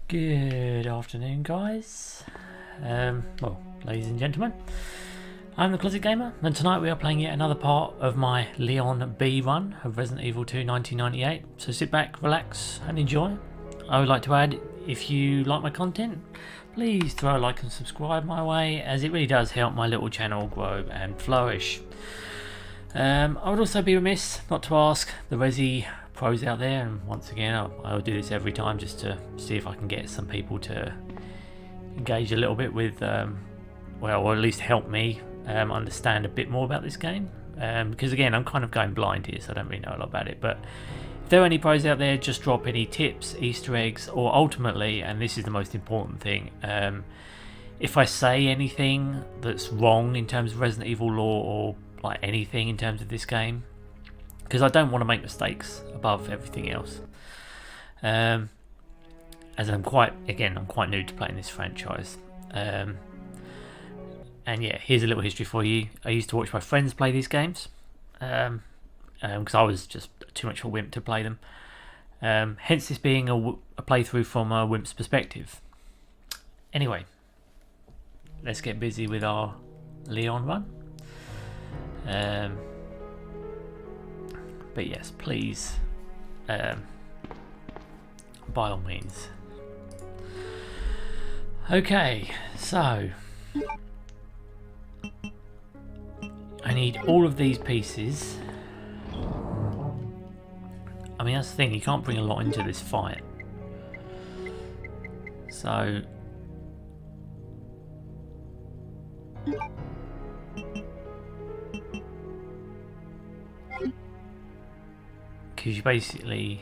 Good afternoon, guys. Well, ladies and gentlemen, I'm the Closet Gamer, and tonight we are playing yet another part of my Leon B run of Resident Evil 2 1998. So sit back, relax, and enjoy. I would like to add, if you like my content, please throw a like and subscribe my way, as it really does help my little channel grow and flourish. I would also be remiss not to ask the Resi pros out there, and once again I'll do this every time just to see if I can get some people to engage a little bit with, well, or at least help me understand a bit more about this game, because again I'm kind of going blind here, so I don't really know a lot about it. But if there are any pros out there, just drop any tips, Easter eggs, or ultimately, and this is the most important thing, if I say anything that's wrong in terms of Resident Evil lore or like anything in terms of this game, because I don't want to make mistakes above everything else, as I'm quite new to playing this franchise, and yeah, here's a little history for you. I used to watch my friends play these games, because I was just too much of a wimp to play them, hence this being a playthrough from a wimp's perspective. Anyway, let's get busy with our Leon run. But yes, please, by all means. Okay, so I need all of these pieces. I mean, that's the thing, you can't bring a lot into this fight. So because you basically,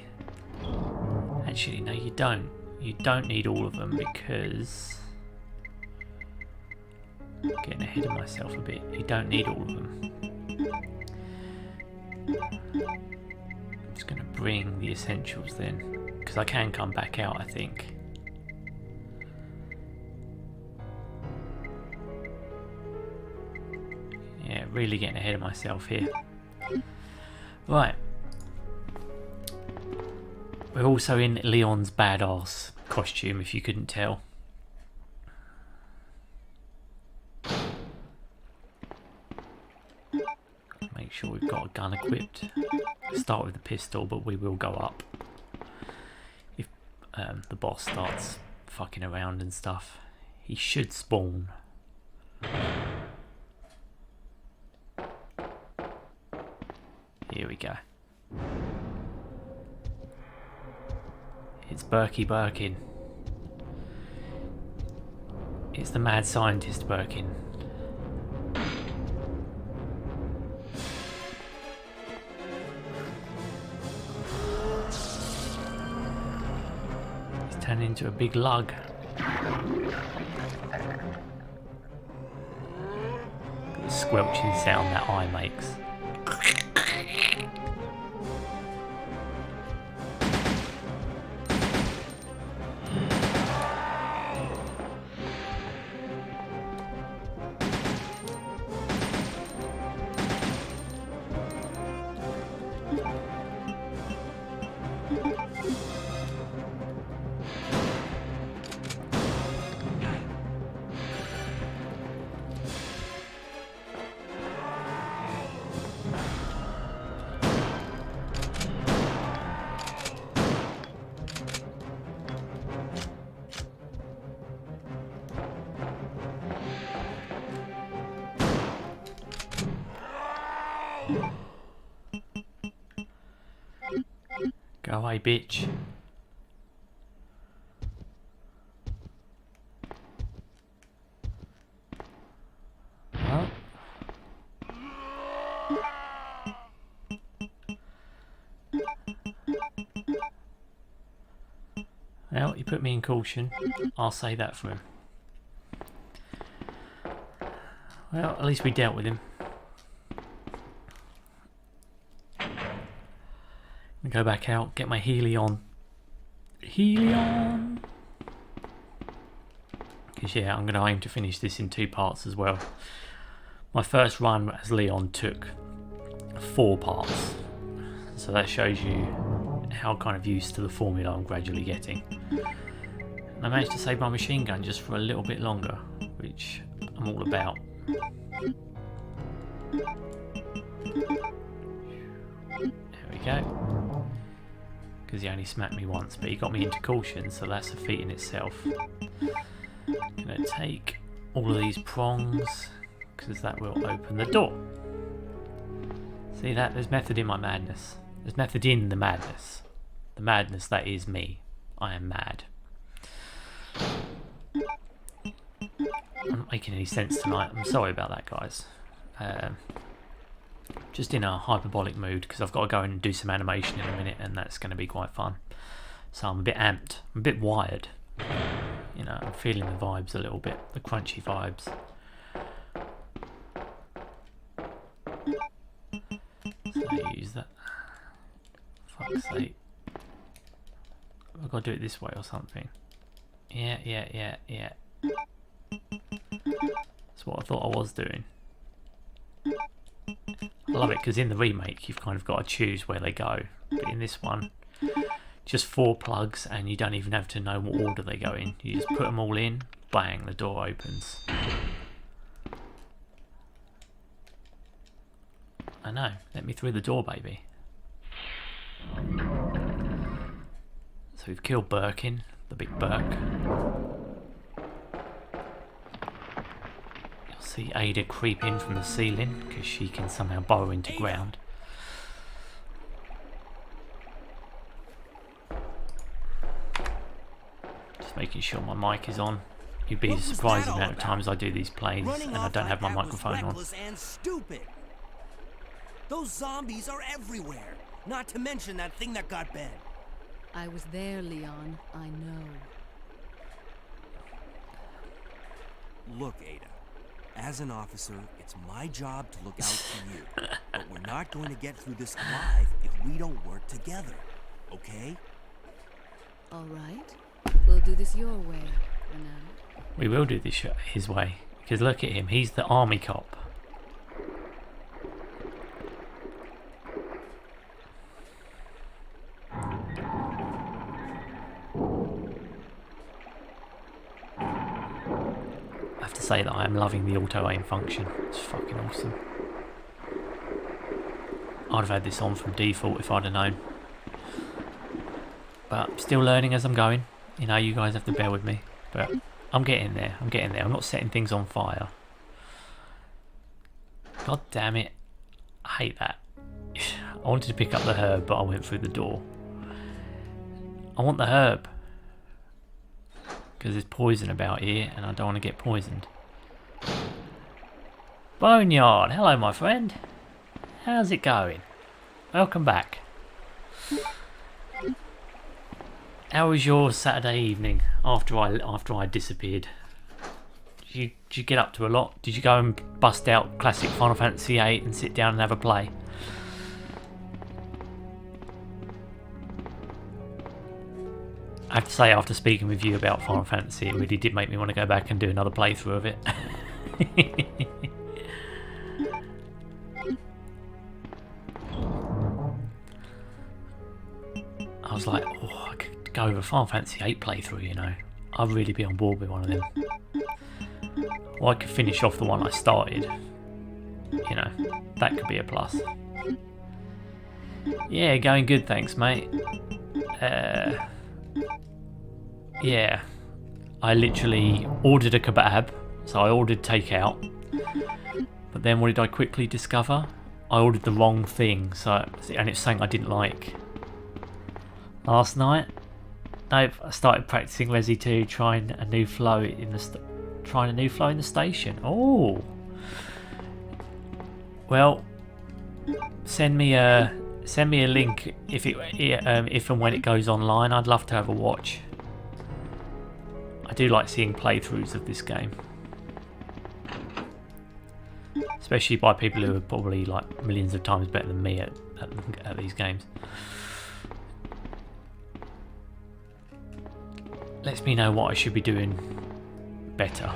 actually no, you don't need all of them, because I'm getting ahead of myself a bit. You don't need all of them. I'm just going to bring the essentials then, because I can come back out, I think. Yeah, really getting ahead of myself here. Right. We're also in Leon's badass costume, if you couldn't tell. Make sure we've got a gun equipped. Start with the pistol, but we will go up if the boss starts fucking around and stuff. He should spawn. Here we go. It's Berkey Birkin. It's the mad scientist Birkin. He's turned into a big lug. The squelching sound that eye makes. Go away, bitch. Well. Well, he put me in caution. I'll say that for him. Well, at least we dealt with him. Go back out, get my Helion. Because yeah, I'm going to aim to finish this in 2 parts as well. My first run as Leon took 4 parts, so that shows you how kind of used to the formula I'm gradually getting. And I managed to save my machine gun just for a little bit longer, which I'm all about. There we go. Because he only smacked me once, but he got me into caution, so that's a feat in itself. I'm going to take all of these prongs, because that will open the door. See that? There's method in my madness. There's method in the madness. The madness that is me. I am mad. I'm not making any sense tonight. I'm sorry about that, guys. Just in a hyperbolic mood, because I've got to go and do some animation in a minute, and that's going to be quite fun. So I'm a bit amped. I'm a bit wired. You know, I'm feeling the vibes a little bit. The crunchy vibes. So use that. Fuck's sake. I've got to do it this way or something. Yeah. That's what I thought I was doing. I love it because in the remake you've kind of got to choose where they go. But in this one, just 4 plugs and you don't even have to know what order they go in. You just put them all in, bang, the door opens. I know, let me through the door, baby. So we've killed Birkin, the big Burke. You'll see Ada creep in from the ceiling because she can somehow burrow into ground. Just making sure my mic is on. You'd be surprised the amount of times I do these plays and I don't have my microphone on. Those zombies are everywhere. Not to mention that thing that got Ben. I was there, Leon. I know. Look, Ada. As an officer, it's my job to look out for you. But we're not going to get through this alive if we don't work together. Okay? All right. We'll do this your way for now. We will do this his way. Because look at him. He's the army cop. Say that I am loving the auto aim function. It's fucking awesome. I'd have had this on from default if I'd have known. But still learning as I'm going. You know, you guys have to bear with me. But I'm getting there. I'm getting there. I'm not setting things on fire. God damn it. I hate that. I wanted to pick up the herb, but I went through the door. I want the herb. Because there's poison about here and I don't want to get poisoned. Boneyard, hello my friend. How's it going? Welcome back. How was your Saturday evening after I disappeared? Did you get up to a lot? Did you go and bust out classic Final Fantasy VIII and sit down and have a play? I have to say, after speaking with you about Final Fantasy, it really did make me want to go back and do another playthrough of it. I was like, oh, I could go with a Final Fantasy VIII playthrough, you know. I'd really be on board with one of them. Or I could finish off the one I started. You know, that could be a plus. Yeah, going good, thanks, mate. Yeah, I literally ordered a kebab, so I ordered takeout, but then what did I quickly discover? I ordered the wrong thing, and it's something I didn't like. Last night, I started practicing Resi 2, trying a new flow in the station. Oh, well, send me a link if and when it goes online. I'd love to have a watch. I do like seeing playthroughs of this game, especially by people who are probably like millions of times better than me at these games. Lets me know what I should be doing better,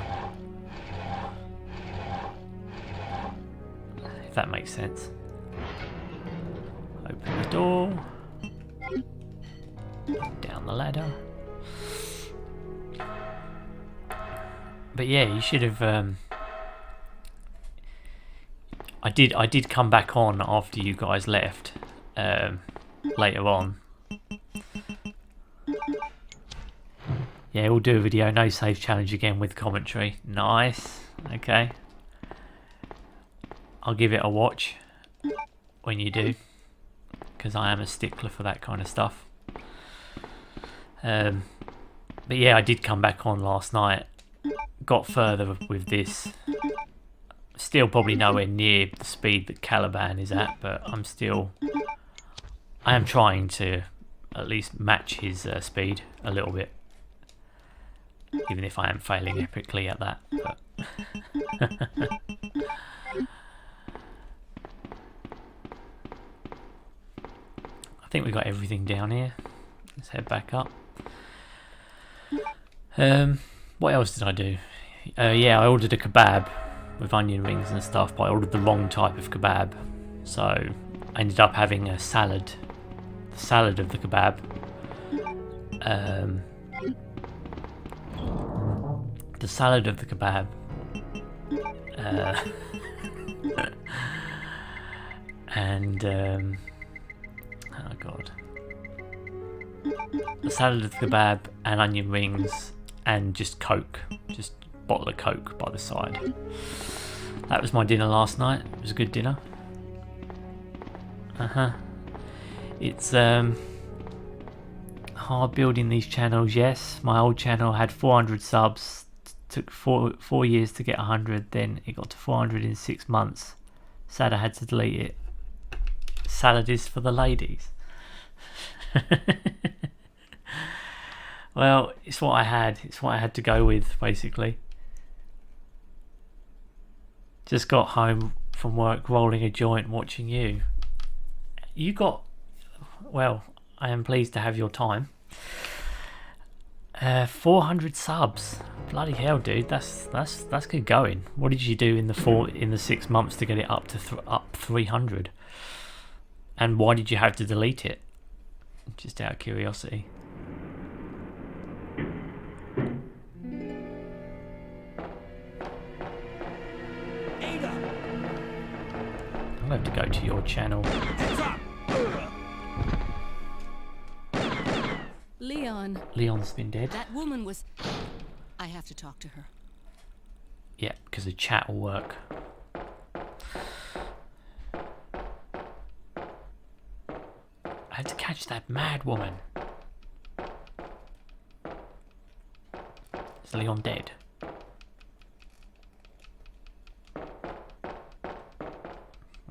if that makes sense. Open the door, down the ladder. But yeah, you should have. I did come back on after you guys left. Later on. Yeah, we'll do a video, no save challenge again with commentary. Nice. Okay. I'll give it a watch when you do, because I am a stickler for that kind of stuff. But yeah, I did come back on last night. Got further with this. Still probably nowhere near the speed that Caliban is at, but I am trying to at least match his speed a little bit. Even if I am failing epically at that. But I think we got everything down here. Let's head back up. What else did I do? Yeah, I ordered a kebab with onion rings and stuff, but I ordered the wrong type of kebab. So I ended up having a salad. The salad of the kebab. The salad of the kebab. And oh god. The salad of the kebab and onion rings and just Coke. Just a bottle of Coke by the side. That was my dinner last night. It was a good dinner. It's hard building these channels, yes. My old channel had 400 subs. Took four years to get 100. Then it got to 400 in 6 months. Sad I had to delete it. Salad is for the ladies. Well, it's what I had. It's what I had to go with, basically. Just got home from work, rolling a joint, watching you. You got... Well, I am pleased to have your time. 400 subs. Bloody hell, dude. That's good going. What did you do in the 6 months to get it up to up 300? And why did you have to delete it? Just out of curiosity. Ada! I'm going to go to your channel. Leon. Leon's been dead. That woman was... I have to talk to her. Yeah, because the chat will work. I had to catch that mad woman. Is Leon dead?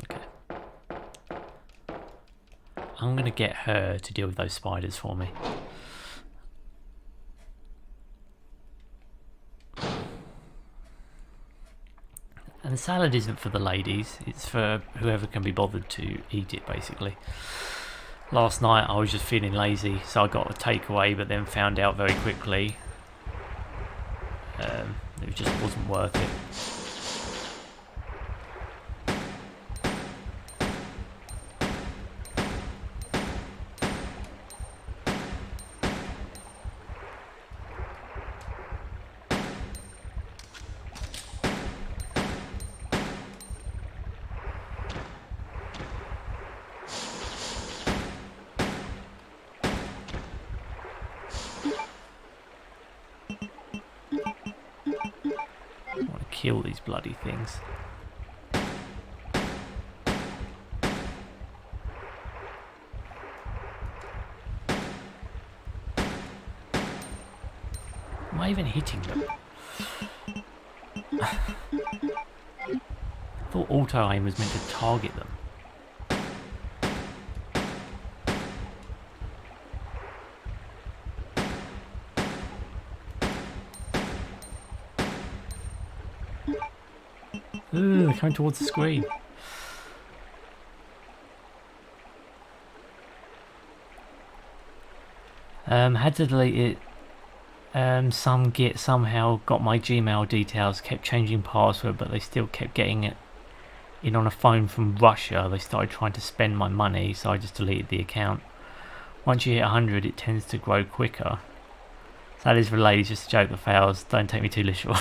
Okay. I'm gonna get her to deal with those spiders for me. And the salad isn't for the ladies, it's for whoever can be bothered to eat it, basically. Last night I was just feeling lazy, so I got a takeaway, but then found out very quickly it just wasn't worth it. Kill these bloody things. Am I even hitting them? I thought auto aim was meant to target them. Ooh, they're coming towards the screen. Had to delete it. Some git somehow got my Gmail details, kept changing password, but they still kept getting it in on a phone from Russia. They started trying to spend my money, so I just deleted the account. Once you hit 100, it tends to grow quicker. So that is for ladies, just a joke that fails. Don't take me too literal.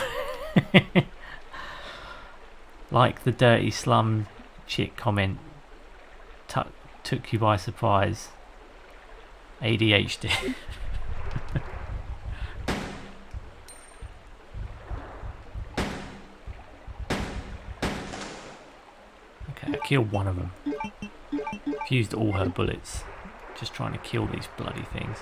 Like the dirty slum chick comment. Took you by surprise. ADHD. Okay, I killed one of them. Used all her bullets. Just trying to kill these bloody things.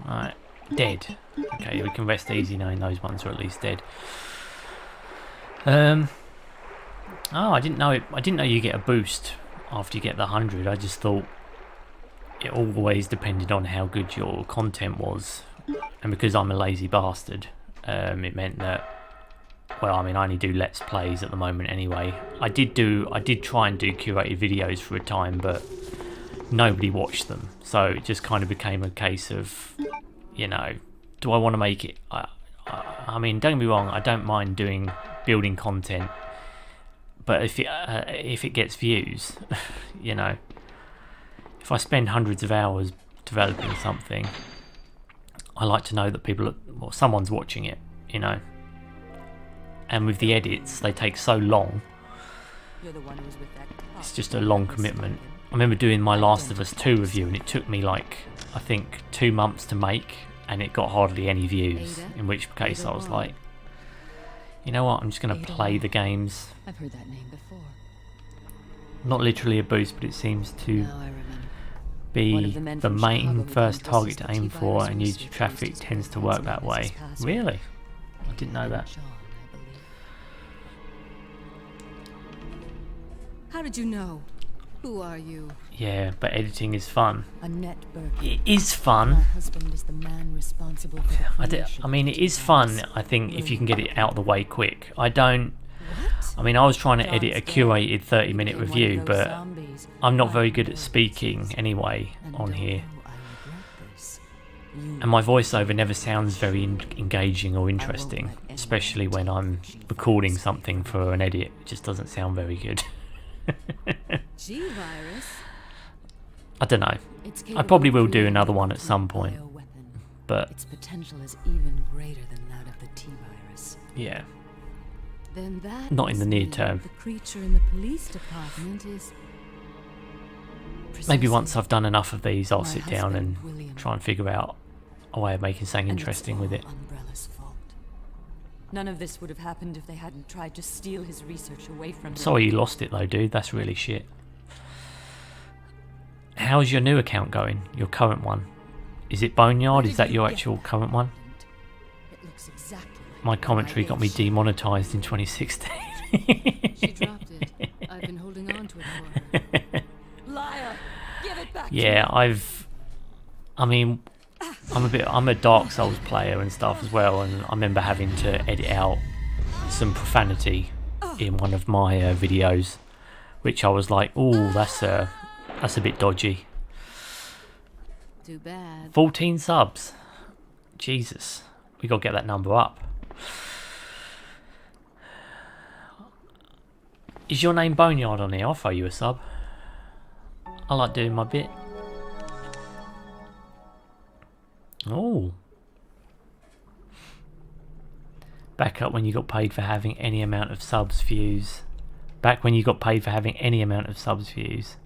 Alright, dead. Okay, we can rest easy knowing those ones are at least dead. Oh, I didn't know it. I didn't know you get a boost after you get the 100. I just thought it always depended on how good your content was, and because I'm a lazy bastard, it meant that. Well, I mean, I only do Let's Plays at the moment anyway. I did try and do curated videos for a time, but nobody watched them. So it just kind of became a case of, you know, do I want to make it? I mean, don't get me wrong, I don't mind building content, but if it gets views, you know, if I spend hundreds of hours developing something, I like to know that someone's watching it, you know. And with the edits, they take so long. You're the one who's with that cop. It's just a long commitment. I remember doing my Last of Us 2 review, and it took me like, I think, 2 months to make, and it got hardly any views. In which case I was like, you know what, I'm just going to play the games. I've heard that name before. Not literally a boost, but it seems to Now I remember. be the main first target to aim for, and YouTube traffic tends to work that way. Really? I didn't know that. How did you know? Who are you? Yeah, but editing is fun. Annette Burke. It is fun. My husband is the man responsible for the I mean, it is fun, I think, if you can get it out of the way quick. I What? mean, I was trying to edit a curated 30-minute review, but I'm not very good at speaking anyway on here. And my voiceover never sounds very engaging or interesting, especially when I'm recording something for an edit. It just doesn't sound very good. G-virus? I don't know. I probably will do another one at some point, but its potential is even greater than that of the T-virus. yeah, Then that not in the near must term. mean The creature in the police department is Maybe once I've done enough of these, I'll My sit down and husband, William. try and figure out a way of making something And it's interesting with all it. Umbrella's fault. None of this would have happened if they hadn't tried to steal his research away from him. Sorry you lost it though, dude. That's really shit. How's your new account going? Your current one? Is it Boneyard? Is that your actual current one? It looks exactly like My commentary got me demonetized in 2016. She dropped it. I've been holding on to it for her. Liar! Give it back to Yeah, me. I'm a Dark Souls player and stuff as well, and I remember having to edit out some profanity in one of my videos, which I was like, oh, that's a bit dodgy. Too bad. 14 subs. Jesus, we gotta get that number up. Is your name Boneyard on here? I'll throw you a sub. I like doing my bit. Oh. Back up when you got paid for having any amount of subs views. Back when you got paid for having any amount of subs views.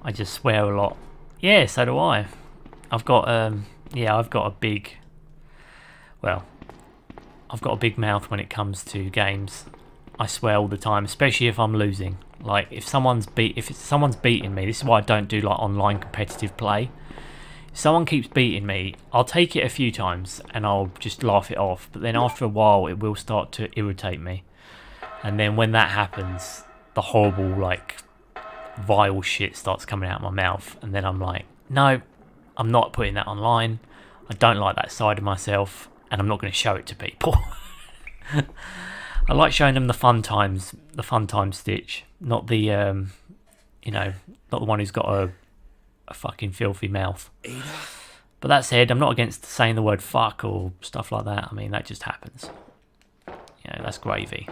I just swear a lot. Yeah, so do I. I've got a big mouth when it comes to games. I swear all the time, especially if I'm losing. Like if someone's beating me, this is why I don't do like online competitive play. If someone keeps beating me, I'll take it a few times and I'll just laugh it off, but then after a while it will start to irritate me. And then when that happens, the horrible like vile shit starts coming out of my mouth, and then I'm like, no, I'm not putting that online. I don't like that side of myself, and I'm not going to show it to people. I like showing them the fun times Stitch, not the not the one who's got a fucking filthy mouth. Ada? But that said, I'm not against saying the word fuck or stuff like that. I mean, that just happens. That's gravy.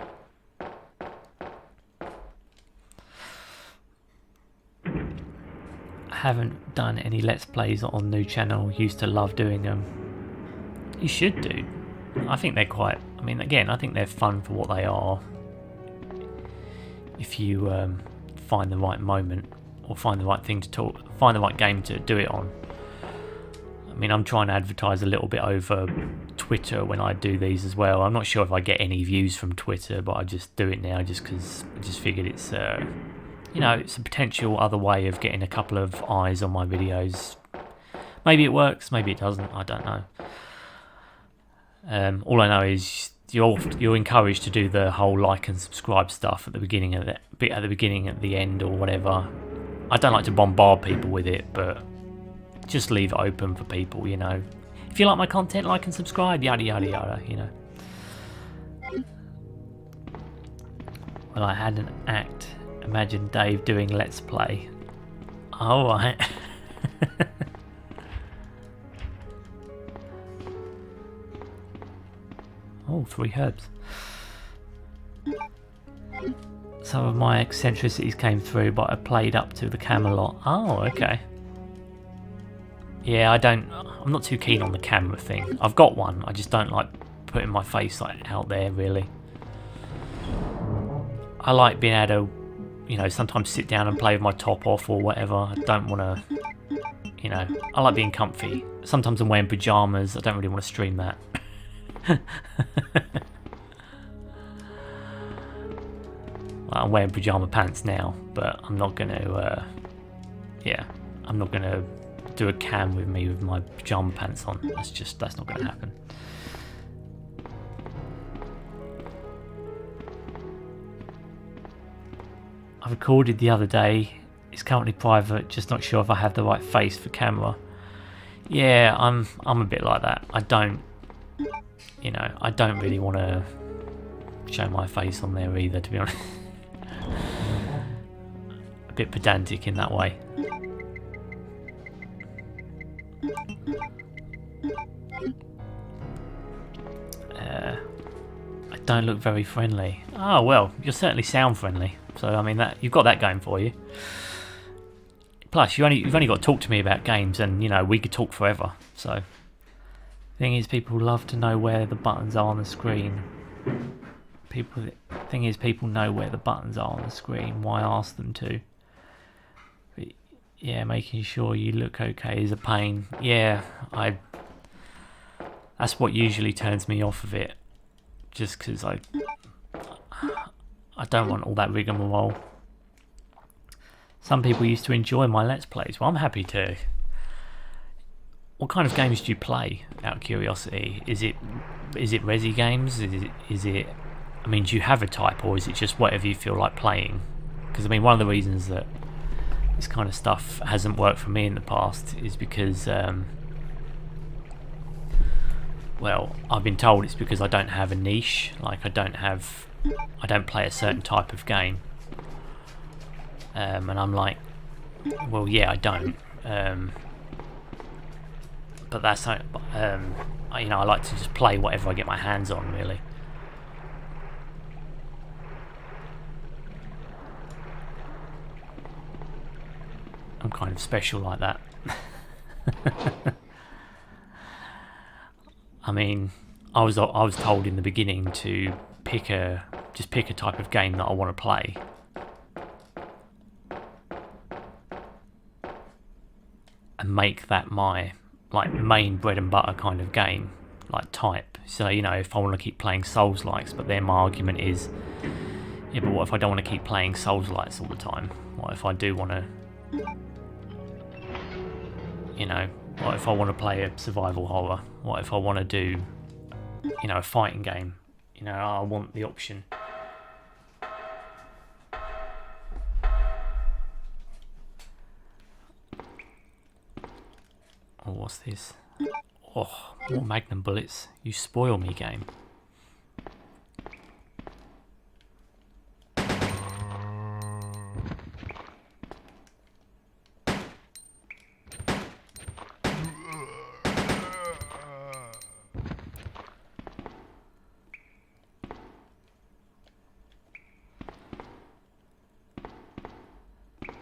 haven't done any Let's Plays on new channel. Used to love doing them. You should do. I think they're quite... I mean, again, I think they're fun for what they are. If you find the right moment or find the right thing to talk... Find the right game to do it on. I mean, I'm trying to advertise a little bit over Twitter when I do these as well. I'm not sure if I get any views from Twitter, but I just do it now just because I just figured it's... you know, it's a potential other way of getting a couple of eyes on my videos. Maybe it works, maybe it doesn't, I don't know. All I know is you're encouraged to do the whole like and subscribe stuff at the beginning of at the end or whatever. I don't like to bombard people with it, but just leave it open for people, you know. If you like my content, like and subscribe, yada yada yada, you know. Well, I had an act. Imagine Dave doing Let's Play. Alright. Oh, 3 herbs. Some of my eccentricities came through, but I played up to the Camelot. Oh, okay. Yeah, I'm not too keen on the camera thing. I've got one, I just don't like putting my face like out there, really. I like being able to, you know, sometimes sit down and play with my top off or whatever. I don't want to, you know, I like being comfy. Sometimes I'm wearing pyjamas, I don't really want to stream that. Well, I'm wearing pyjama pants now, but I'm not going to, yeah, I'm not going to do a cam with me with my pyjama pants on. That's not going to happen. I recorded the other day. It's currently private, just not sure if I have the right face for camera. Yeah, I'm a bit like that. I don't, you know, I don't really want to show my face on there either, to be honest. A bit pedantic in that way. I don't look very friendly. Oh well, you certainly sound friendly. So I mean, that you've got that going for you. Plus, you've only got to talk to me about games, and you know we could talk forever. So, thing is, people love to know where the buttons are on the screen. Thing is, people know where the buttons are on the screen. Why ask them to? But, yeah, making sure you look okay is a pain. Yeah, that's what usually turns me off of it. Just because I don't want all that rigmarole. Some people used to enjoy my Let's Plays. Well, I'm happy to. What kind of games do you play, out of curiosity? Is it resi games? Is it? I mean, do you have a type, or is it just whatever you feel like playing? Because I mean, one of the reasons that this kind of stuff hasn't worked for me in the past is because, well, I've been told it's because I don't have a niche. Like I don't play a certain type of game. And I'm like, well, yeah, I don't. But that's not, you know, I like to just play whatever I get my hands on, really. I'm kind of special like that. I mean, I was told in the beginning to just pick a type of game that I want to play. And make that my main bread and butter kind of game, like type. So, you know, if I want to keep playing Souls-likes, but then my argument is, yeah, but what if I don't want to keep playing Souls-likes all the time? What if I do want to, you know, what if I want to play a survival horror? What if I want to do, you know, a fighting game? You know, I want the option. Oh, what's this? Oh, more magnum bullets. You spoil me, game.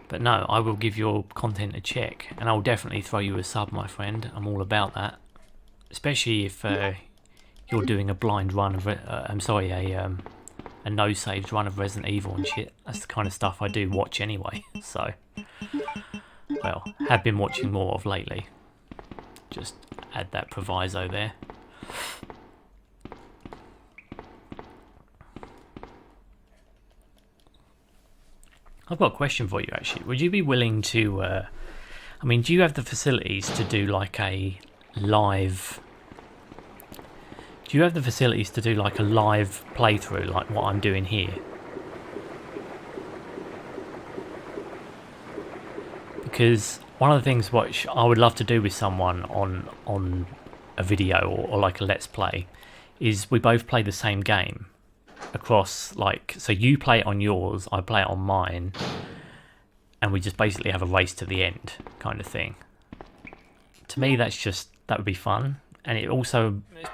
But no, I will give your content a check, and I'll definitely throw you a sub, my friend. I'm all about that, especially if you're doing a blind run of a no saves run of Resident Evil and shit. That's the kind of stuff I do watch anyway. So, well, have been watching more of lately. Just add that proviso there. I've got a question for you actually. Would you be willing to, I mean, do you have the facilities to do like a live, playthrough like what I'm doing here? Because one of the things which I would love to do with someone on a video or like a let's play is we both play the same game across, like, so you play it on yours, I play it on mine, and we just basically have a race to the end kind of thing. To me, that would be fun. And it's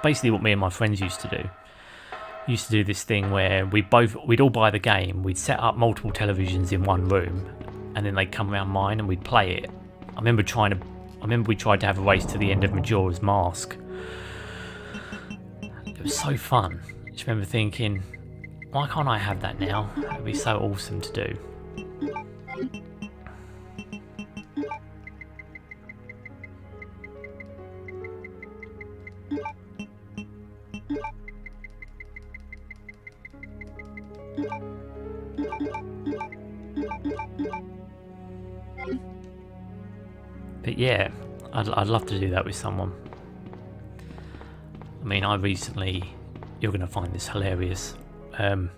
basically what me and my friends used to do. Used to do this thing where we'd all buy the game, we'd set up multiple televisions in one room, and then they'd come around mine and we'd play it. I remember we tried to have a race to the end of Majora's Mask. It was so fun. I just remember thinking, why can't I have that now? It'd be so awesome to do. But yeah, I'd love to do that with someone. I mean, you're going to find this hilarious. On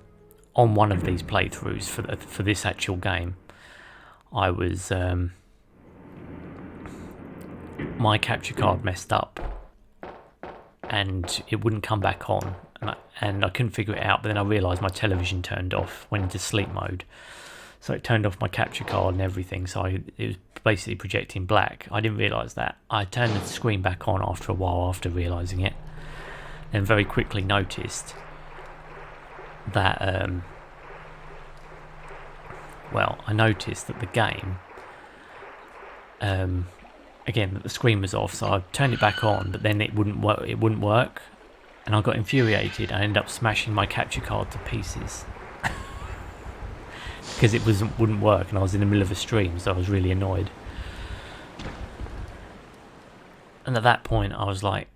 one of these playthroughs for this actual game, I was my capture card messed up and it wouldn't come back on, and I couldn't figure it out. But then I realised my television turned off, went into sleep mode, so it turned off my capture card and everything. So it was basically projecting black. I didn't realise that. I turned the screen back on after a while after realising it, and very quickly noticed that I noticed that the game again, that the screen was off, so I turned it back on, but then it wouldn't work, and I got infuriated. I ended up smashing my capture card to pieces because it wouldn't work, and I was in the middle of a stream, so I was really annoyed. And at that point I was like,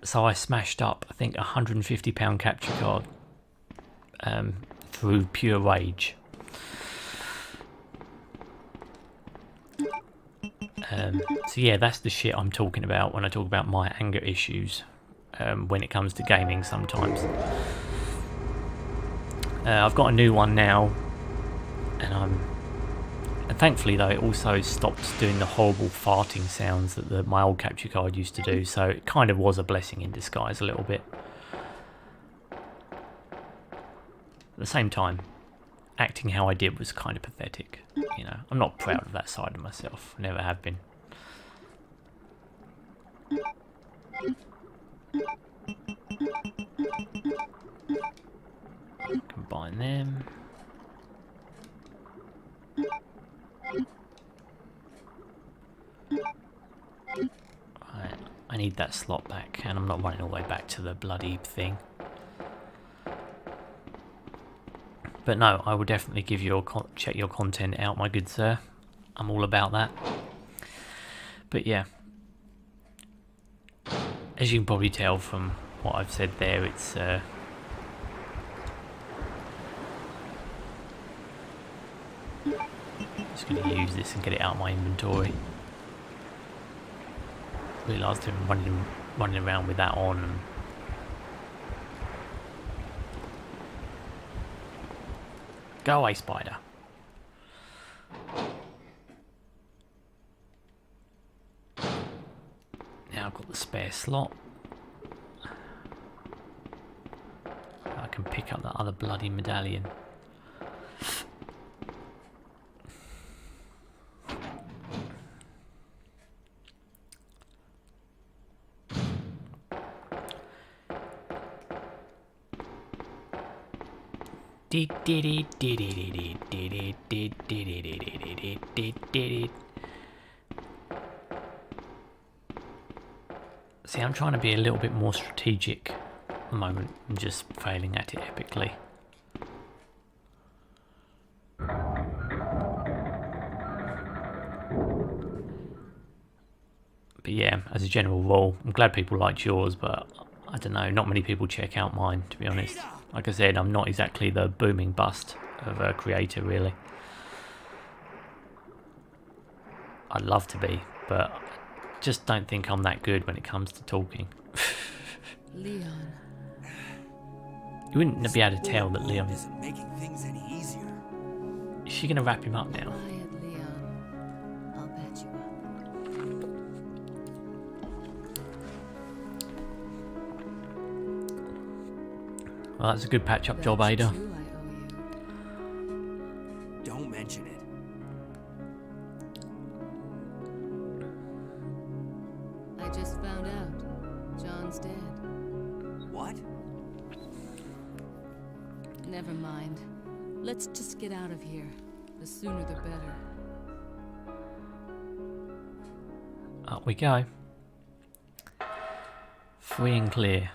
so I smashed up, I think, £150 capture card through pure rage. So yeah, that's the shit I'm talking about when I talk about my anger issues when it comes to gaming sometimes. I've got a new one now, and thankfully though it also stopped doing the horrible farting sounds that my old capture card used to do, so it kind of was a blessing in disguise a little bit. At the same time, acting how I did was kind of pathetic. You know, I'm not proud of that side of myself. I never have been. Combine them. Right, I need that slot back, and I'm not running all the way back to the bloody thing. But no, I will definitely give you check your content out, my good sir. I'm all about that. But yeah, as you can probably tell from what I've said there, it's just going to use this and get it out of my inventory. Realised I'm running around with that on. Go away, spider. Now I've got the spare slot. I can pick up that other bloody medallion. See, I'm trying to be a little bit more strategic at the moment. I'm just failing at it epically. But yeah, as a general rule, I'm glad people liked yours, but I don't know, not many people check out mine, to be honest. Like I said, I'm not exactly the booming bust of a creator, really. I'd love to be, but I just don't think I'm that good when it comes to talking. Leon. You wouldn't be able to tell that Leon is... Isn't making things any easier. Is she going to wrap him up now? Quiet, Leon. I'll patch you up. Well, that's a good patch-up job, That's Ada. 2 I owe you. Don't mention it. I just found out. John's dead. What? Never mind. Let's just get out of here. The sooner the better. Up we go. Free and clear.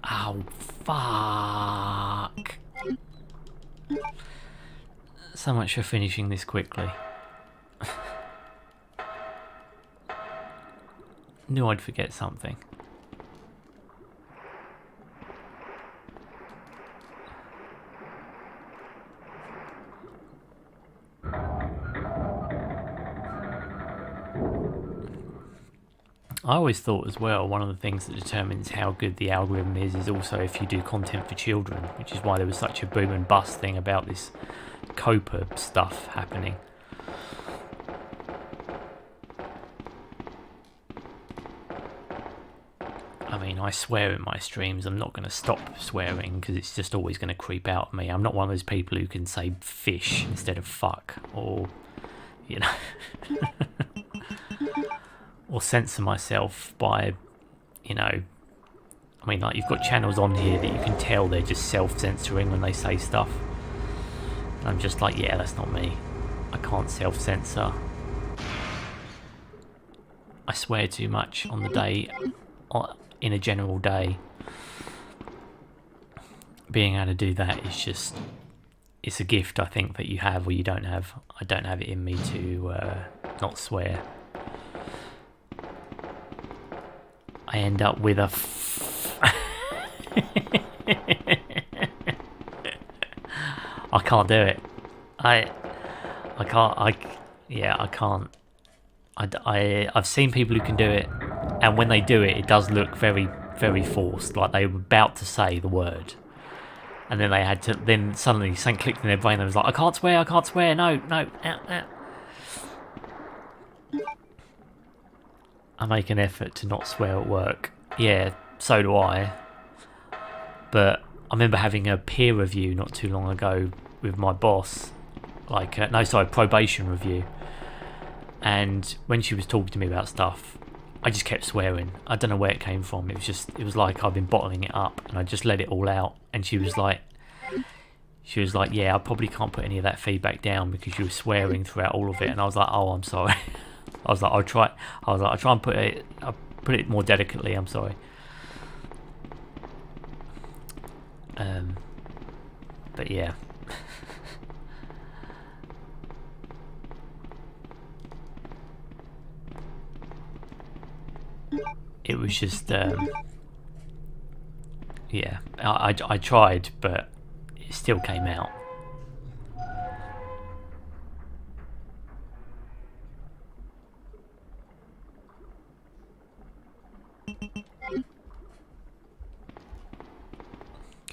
Oh, fuck. So much for finishing this quickly. Knew I'd forget something. I always thought as well, one of the things that determines how good the algorithm is also if you do content for children, which is why there was such a boom and bust thing about this Copa stuff happening. I mean, I swear in my streams. I'm not going to stop swearing because it's just always going to creep out of me. I'm not one of those people who can say fish instead of fuck, or, you know, or censor myself by, you know, I mean, like, you've got channels on here that you can tell they're just self-censoring when they say stuff. And I'm just like, yeah, that's not me. I can't self-censor. I swear too much on the day, in a general day. Being able to do that is just, it's a gift, I think, that you have or you don't have. I don't have it in me to not swear. I end up with a I can't do it. I can't. I've seen people who can do it, and when they do it, it does look very, very forced, like they were about to say the word, and then they had to. Then suddenly something clicked in their brain. And they was like, I can't swear. No. I make an effort to not swear at work. Yeah, so do I. But I remember having a peer review not too long ago with my boss, probation review. And when she was talking to me about stuff, I just kept swearing. I don't know where it came from. It was like I've been bottling it up, and I just let it all out. And she was like, yeah, I probably can't put any of that feedback down because you were swearing throughout all of it. And I was like, oh, I'm sorry. I'll try and put it more delicately. I'm sorry. But yeah. It was just yeah. I tried, but it still came out.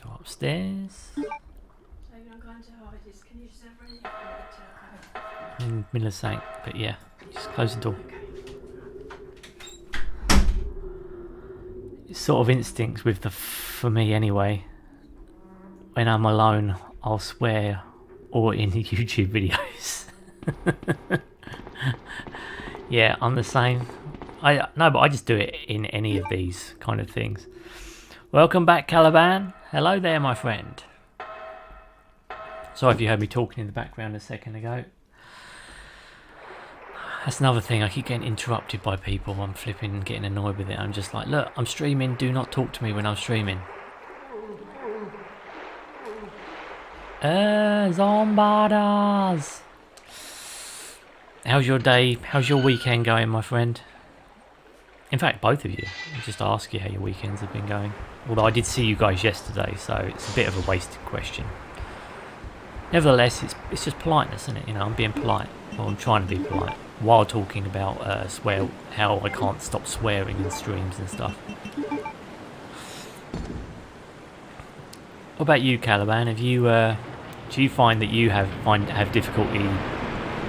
Go upstairs. In the middle of something, but yeah, just close the door. It's sort of instincts with for me anyway. When I'm alone, I'll swear, or in YouTube videos. Yeah, I'm the same. but I just do it in any of these kind of things. Welcome back, Caliban. Hello there, my friend. Sorry if you heard me talking in the background a second ago. That's another thing, I keep getting interrupted by people. I'm flipping getting annoyed with it. I'm just like, look, I'm streaming, do not talk to me when I'm streaming. Zombardas! How's your day, how's your weekend going, my friend? In fact, both of you. I'll just ask you how your weekends have been going. Although I did see you guys yesterday, so it's a bit of a wasted question. Nevertheless, it's just politeness, isn't it? You know, I'm being polite. Well, I'm trying to be polite. While talking about how I can't stop swearing in streams and stuff. What about you, Caliban? Have you do you find that you have difficulty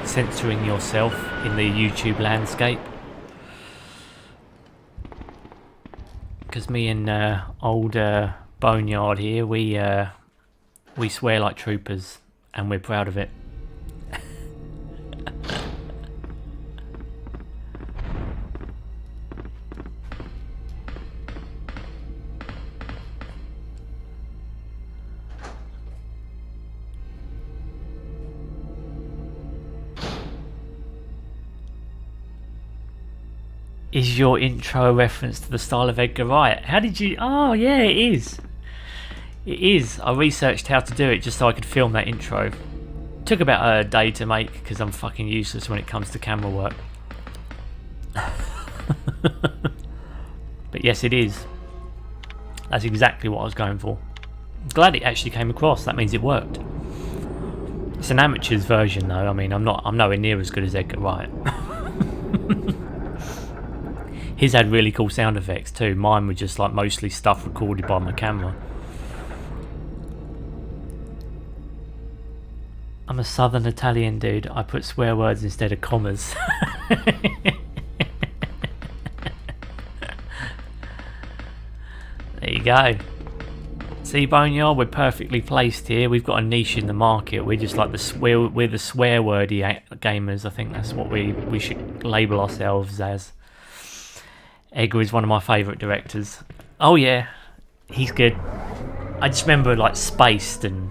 censoring yourself in the YouTube landscape? Because me and old Boneyard here, we swear like troopers, and we're proud of it. Is your intro a reference to the style of Edgar Wright? How did you... Oh, yeah, it is. It is. I researched how to do it just so I could film that intro. Took about a day to make because I'm fucking useless when it comes to camera work. But yes, it is. That's exactly what I was going for. Glad it actually came across. That means it worked. It's an amateur's version, though. I mean, I'm nowhere near as good as Edgar Wright. His had really cool sound effects too. Mine were just like mostly stuff recorded by my camera. I'm a southern Italian dude. I put swear words instead of commas. There you go. See, Boneyard, we're perfectly placed here. We've got a niche in the market. We're just like we're the swear wordy gamers. I think that's what we should label ourselves as. Edgar is one of my favourite directors. Oh yeah, he's good. I just remember like Spaced and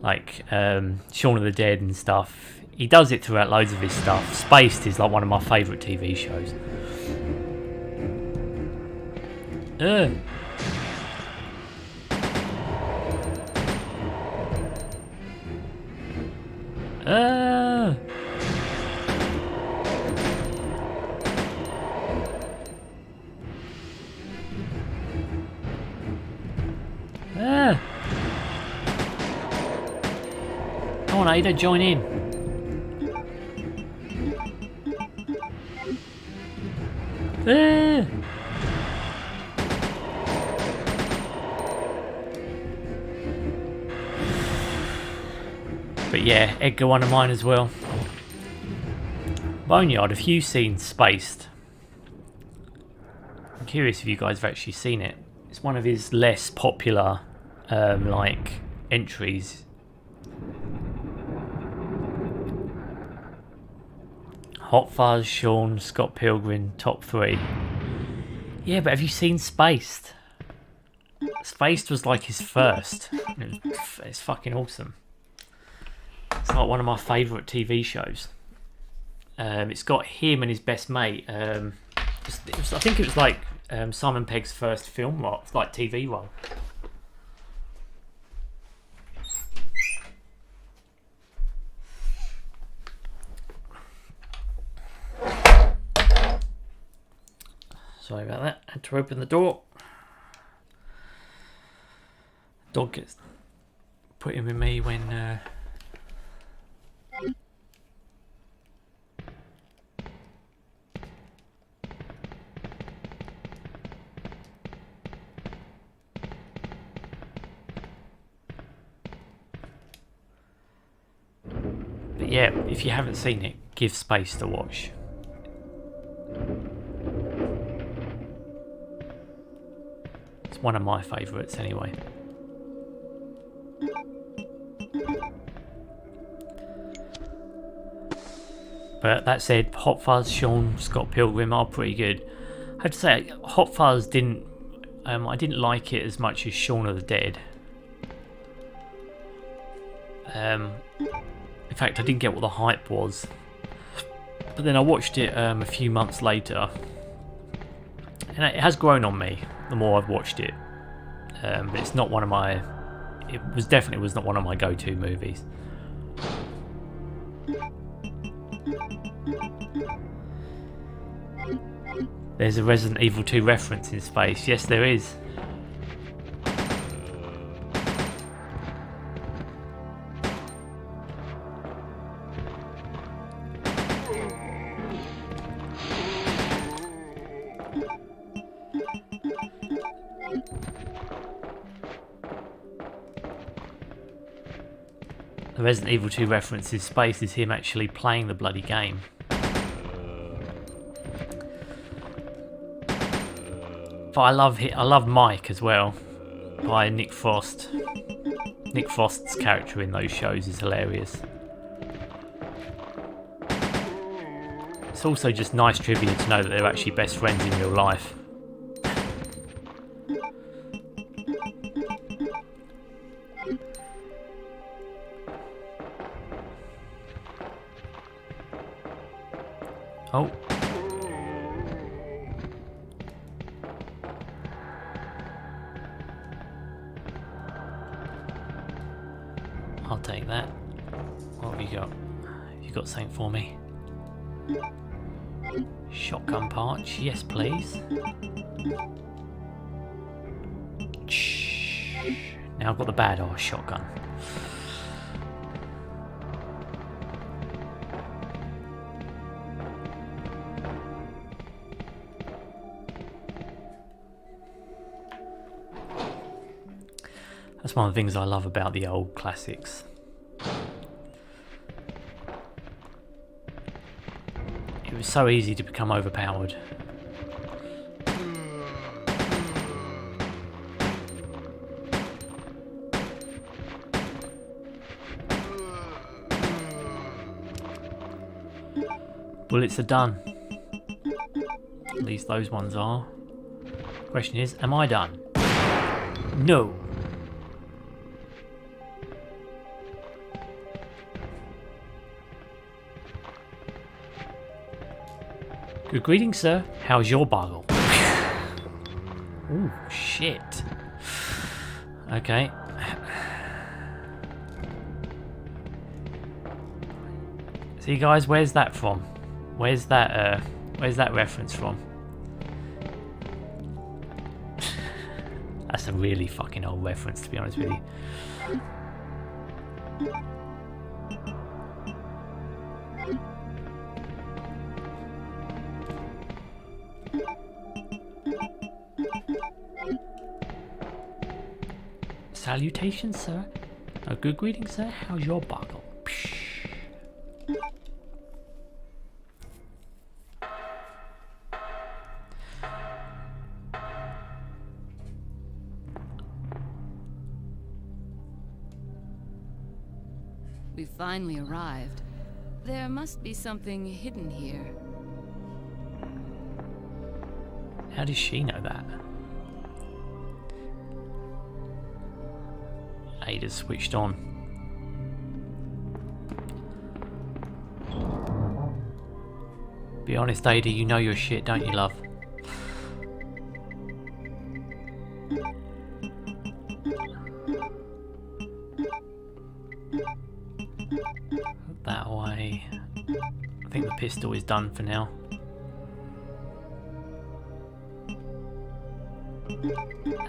like Shaun of the Dead and stuff. He does it throughout loads of his stuff. Spaced is like one of my favourite TV shows. Come on, Ada, join in. But yeah, Edgar, one of mine as well. Boneyard, have you seen Spaced? I'm curious if you guys have actually seen it. It's one of his less popular like entries. Hot Fuzz, Sean, Scott Pilgrim, top 3. Yeah, but have you seen Spaced? Spaced was like his first. It's fucking awesome. It's like one of my favourite TV shows. It's got him and his best mate. I think it was like Simon Pegg's first film role, like TV role. Sorry about that. Had to open the door. Dog gets put him with me when But yeah, if you haven't seen it, give Spaced a watch. One of my favourites anyway. But that said, Hot Fuzz, Shaun, Scott Pilgrim are pretty good. I have to say, Hot Fuzz didn't. I didn't like it as much as Shaun of the Dead. In fact, I didn't get what the hype was. But then I watched it a few months later, and it has grown on me the more I've watched it. But it's not one of my. It was definitely was not one of my go-to movies. There's a Resident Evil 2 reference in space. Yes, there is. The Resident Evil 2 reference in space is him actually playing the bloody game. But I love Mike as well, by Nick Frost. Nick Frost's character in those shows is hilarious. It's also just nice trivia to know that they're actually best friends in real life. Oh. I'll take that. What have you got? You got something for me? Shotgun parch, yes please. Shh. Now I've got the badass shotgun. That's one of the things I love about the old classics. It was so easy to become overpowered. Bullets are done. At least those ones are. Question is, am I done? No. Good greeting, sir. How's your boggle? Ooh, shit. Okay. See, guys, where's that from? Where's that reference from? That's a really fucking old reference, to be honest with you. Salutations, sir. A good greeting, sir. How's your boggle? Psh. We finally arrived. There must be something hidden here. How does she know that? Ada's switched on. Be honest, Ada, you know your shit, don't you, love? That way. I think the pistol is done for now.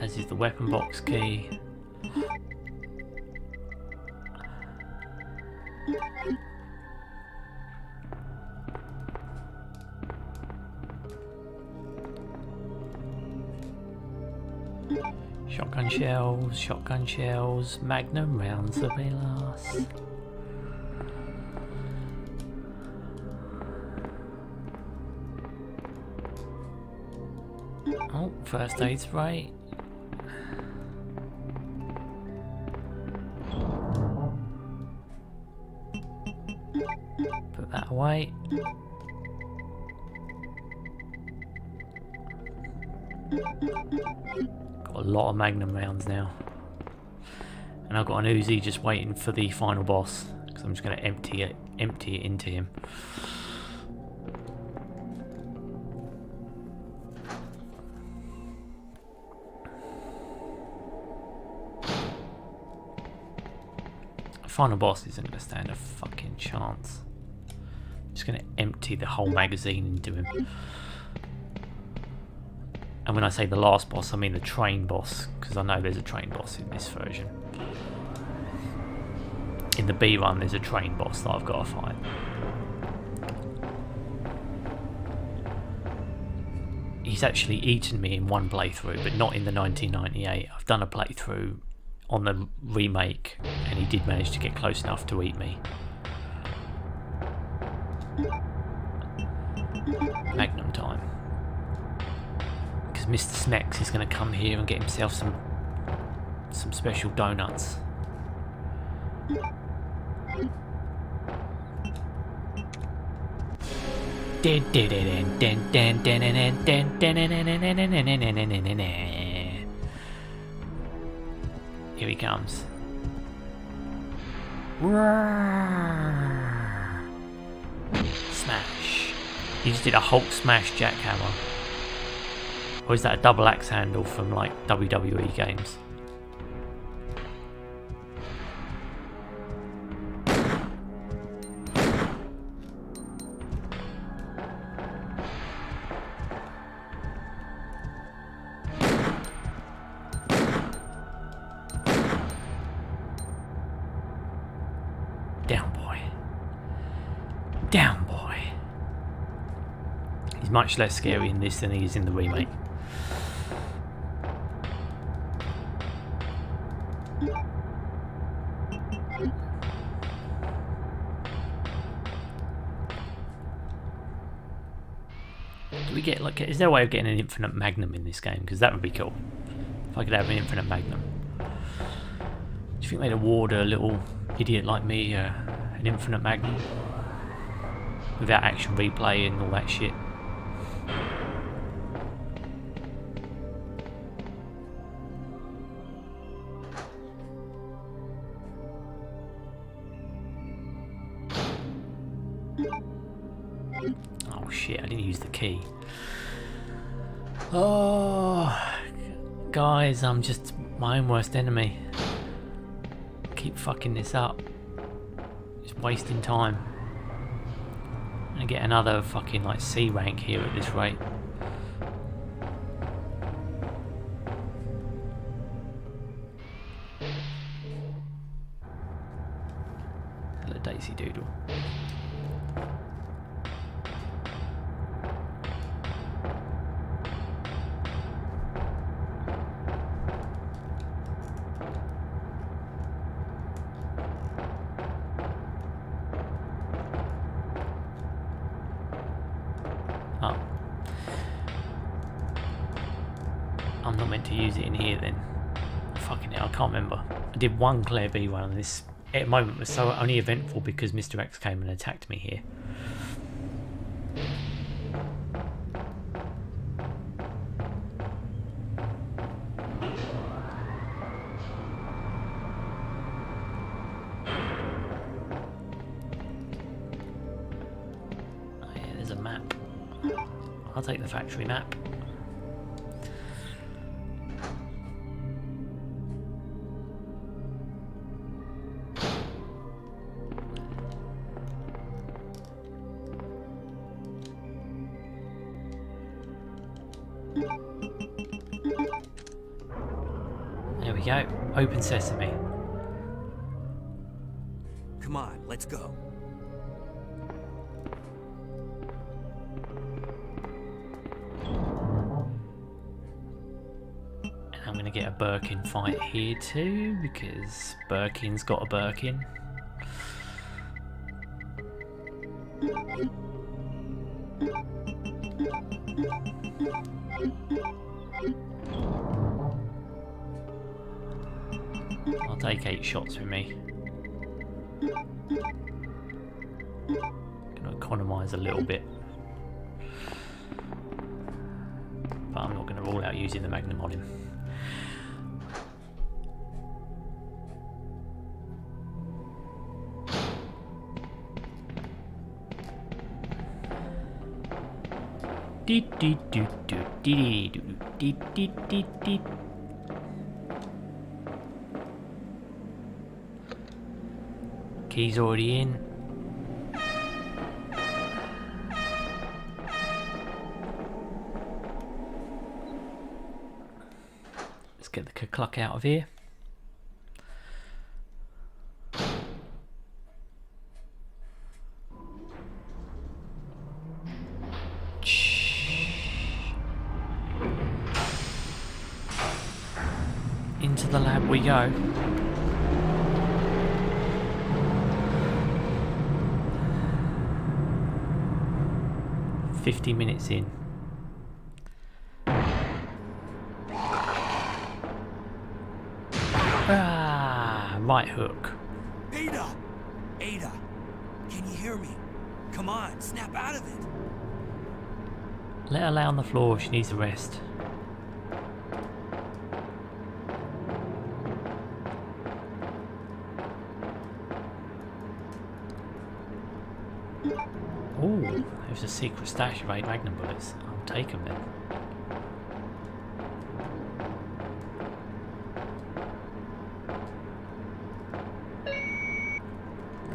As is the weapon box key. Shotgun shells, magnum rounds of glass. Oh, first aid spray. Put that away. Got a lot of Magnum rounds now. And I've got an Uzi just waiting for the final boss, because I'm just going to empty it into him. The final boss isn't going to stand a fucking chance. I'm just going to empty the whole magazine into him. And when I say the last boss, I mean the train boss, because I know there's a train boss in this version. In the B run, there's a train boss that I've got to fight. He's actually eaten me in one playthrough, but not in the 1998. I've done a playthrough on the remake, and he did manage to get close enough to eat me. Magnum time. Because Mr. Smex is going to come here and get himself some special donuts. Here he comes. Smash. He just did a Hulk smash jackhammer. Or is that a double axe handle from like WWE games? Down boy. Down boy. He's much less scary in this than he is in the remake. Do we get like? Is there a way of getting an infinite magnum in this game? Because that would be cool. If I could have an infinite magnum. Do you think they'd award a little idiot like me an infinite magnum without action replay and all that shit? Oh shit, I didn't use the key. Oh, guys, I'm just my own worst enemy. Keep fucking this up. Just wasting time. I'm gonna get another fucking like C rank here at this rate. Hello, Daisy Doodle. Oh. I'm not meant to use it in here then. Fucking hell, I can't remember. I did one Clare B one and this at the moment was so only eventful because Mr. X came and attacked me here. Oh yeah, there's a map. I'll take the factory map. There we go. Open sesame. Come on, let's go. And I'm going to get a Birkin fight here too, because Birkin's got a Birkin. I'll take 8 shots with me. Gonna economise a little bit. But I'm not going to rule out using the Magnum on him. Key's already in. Let's get the cluck out of here. Into the lab we go. "50 minutes in." Ah, right hook. Ada! Ada! Can you hear me? Come on, snap out of it! Let her lay on the floor, she needs a rest. Oh, there's a secret stash of 8 Magnum bullets. I'll take them then.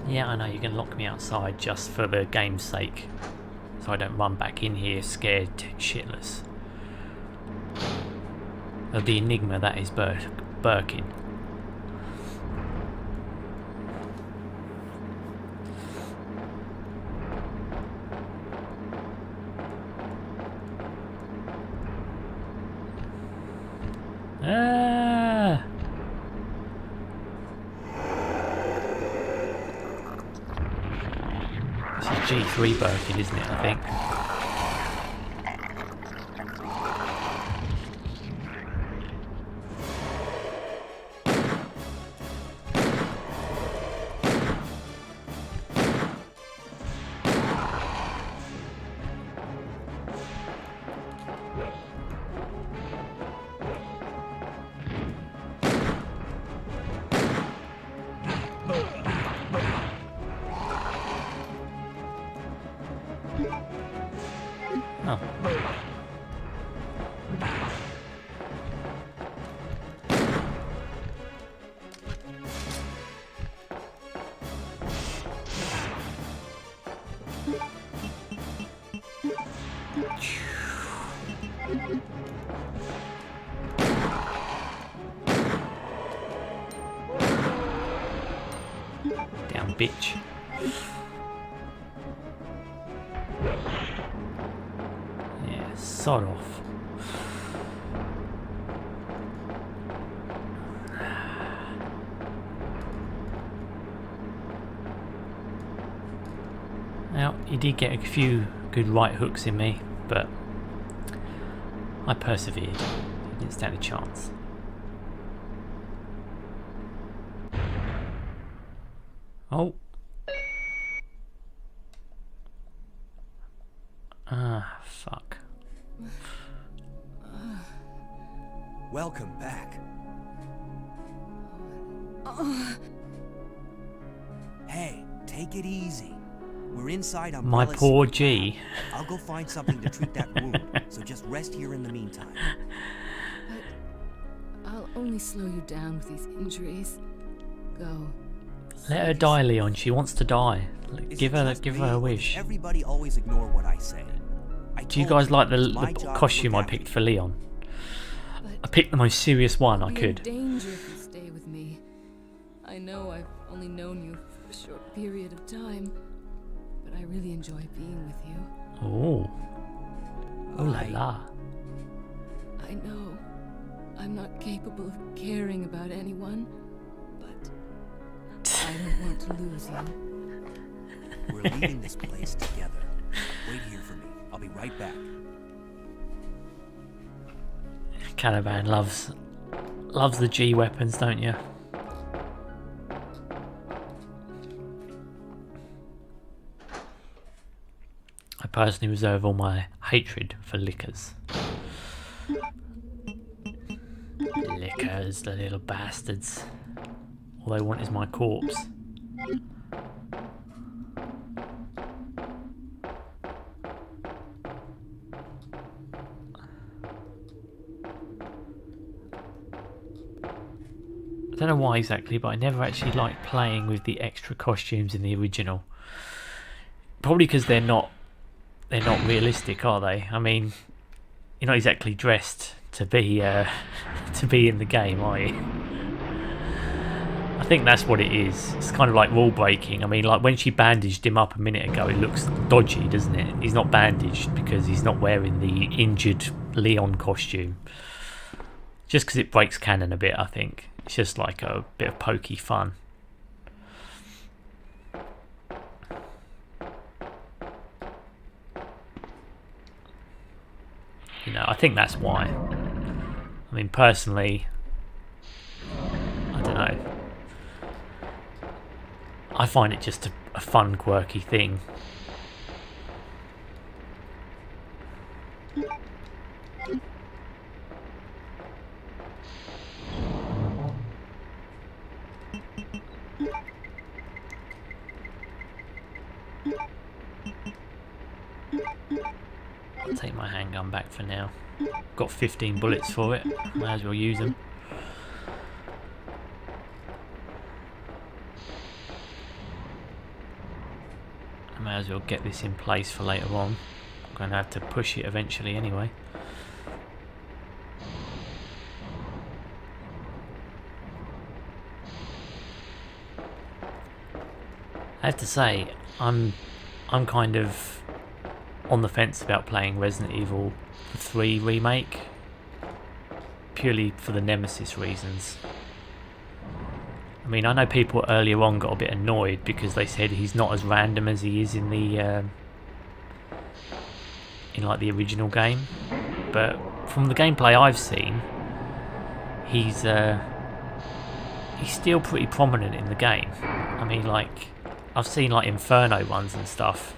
Yeah, I know, you can lock me outside just for the game's sake. So I don't run back in here scared shitless. Of the enigma that is Birkin. Ah! This is G3 Birkin, isn't it, I think? Oh. Down, bitch. Yeah, sod off. Now, he did get a few good right hooks in me, but I persevered. He didn't stand a chance. Oh. Ah, fuck. Welcome back. Hey, take it easy. We're inside on My poor G. I'll go find something to treat that wound, so just rest here in the meantime. But I'll only slow you down with these injuries. Go. Let her die, Leon. She wants to die. Is Give it her just a me, or wish. does everybody always ignore what I say. Do you guys like the costume I picked for Leon? I picked the most serious one I You're in could. danger if you stay with me. I know I've only known you for a short period of time, but I really enjoy being with you. Oh. Oh la la. I know I'm not capable of caring about anyone, but I don't want to lose you. We're leaving this place together. Wait here for me. I'll be right back. Caliban loves the G weapons, don't you? I personally reserve all my hatred for lickers. Lickers, the little bastards. All they want is my corpse. I don't know why exactly, but I never actually liked playing with the extra costumes in the original. Probably because they're not realistic, are they? I mean, you're not exactly dressed to be in the game, are you? I think that's what it is. It's kind of like rule breaking. I mean, like when she bandaged him up a minute ago, it looks dodgy, doesn't it? He's not bandaged because he's not wearing the injured Leon costume. Just because it breaks canon a bit, I think. It's just like a bit of pokey fun. You know, I think that's why. I mean, personally, I don't know. I find it just a fun, quirky thing. I'll take my handgun back for now. Got 15 bullets for it. Might as well use them. I may as well get this in place for later on. I'm going to have to push it eventually anyway. I have to say, I'm kind of on the fence about playing Resident Evil 3 Remake, purely for the Nemesis reasons. I mean, I know people earlier on got a bit annoyed because they said he's not as random as he is in the in like the original game, but from the gameplay I've seen, he's still pretty prominent in the game. I mean, like, I've seen like Inferno ones and stuff.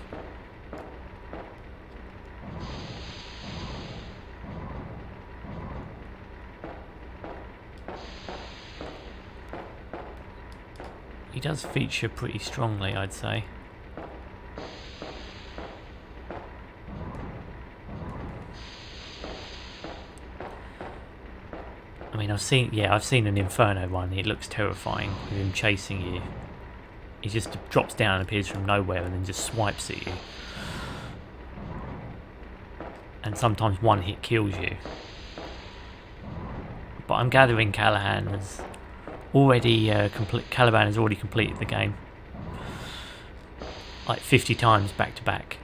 He does feature pretty strongly, I'd say. I mean, I've seen an Inferno one. It looks terrifying with him chasing you. He just drops down and appears from nowhere and then just swipes at you. And sometimes one hit kills you. But I'm gathering Caliban has already completed the game. Like 50 times back to back.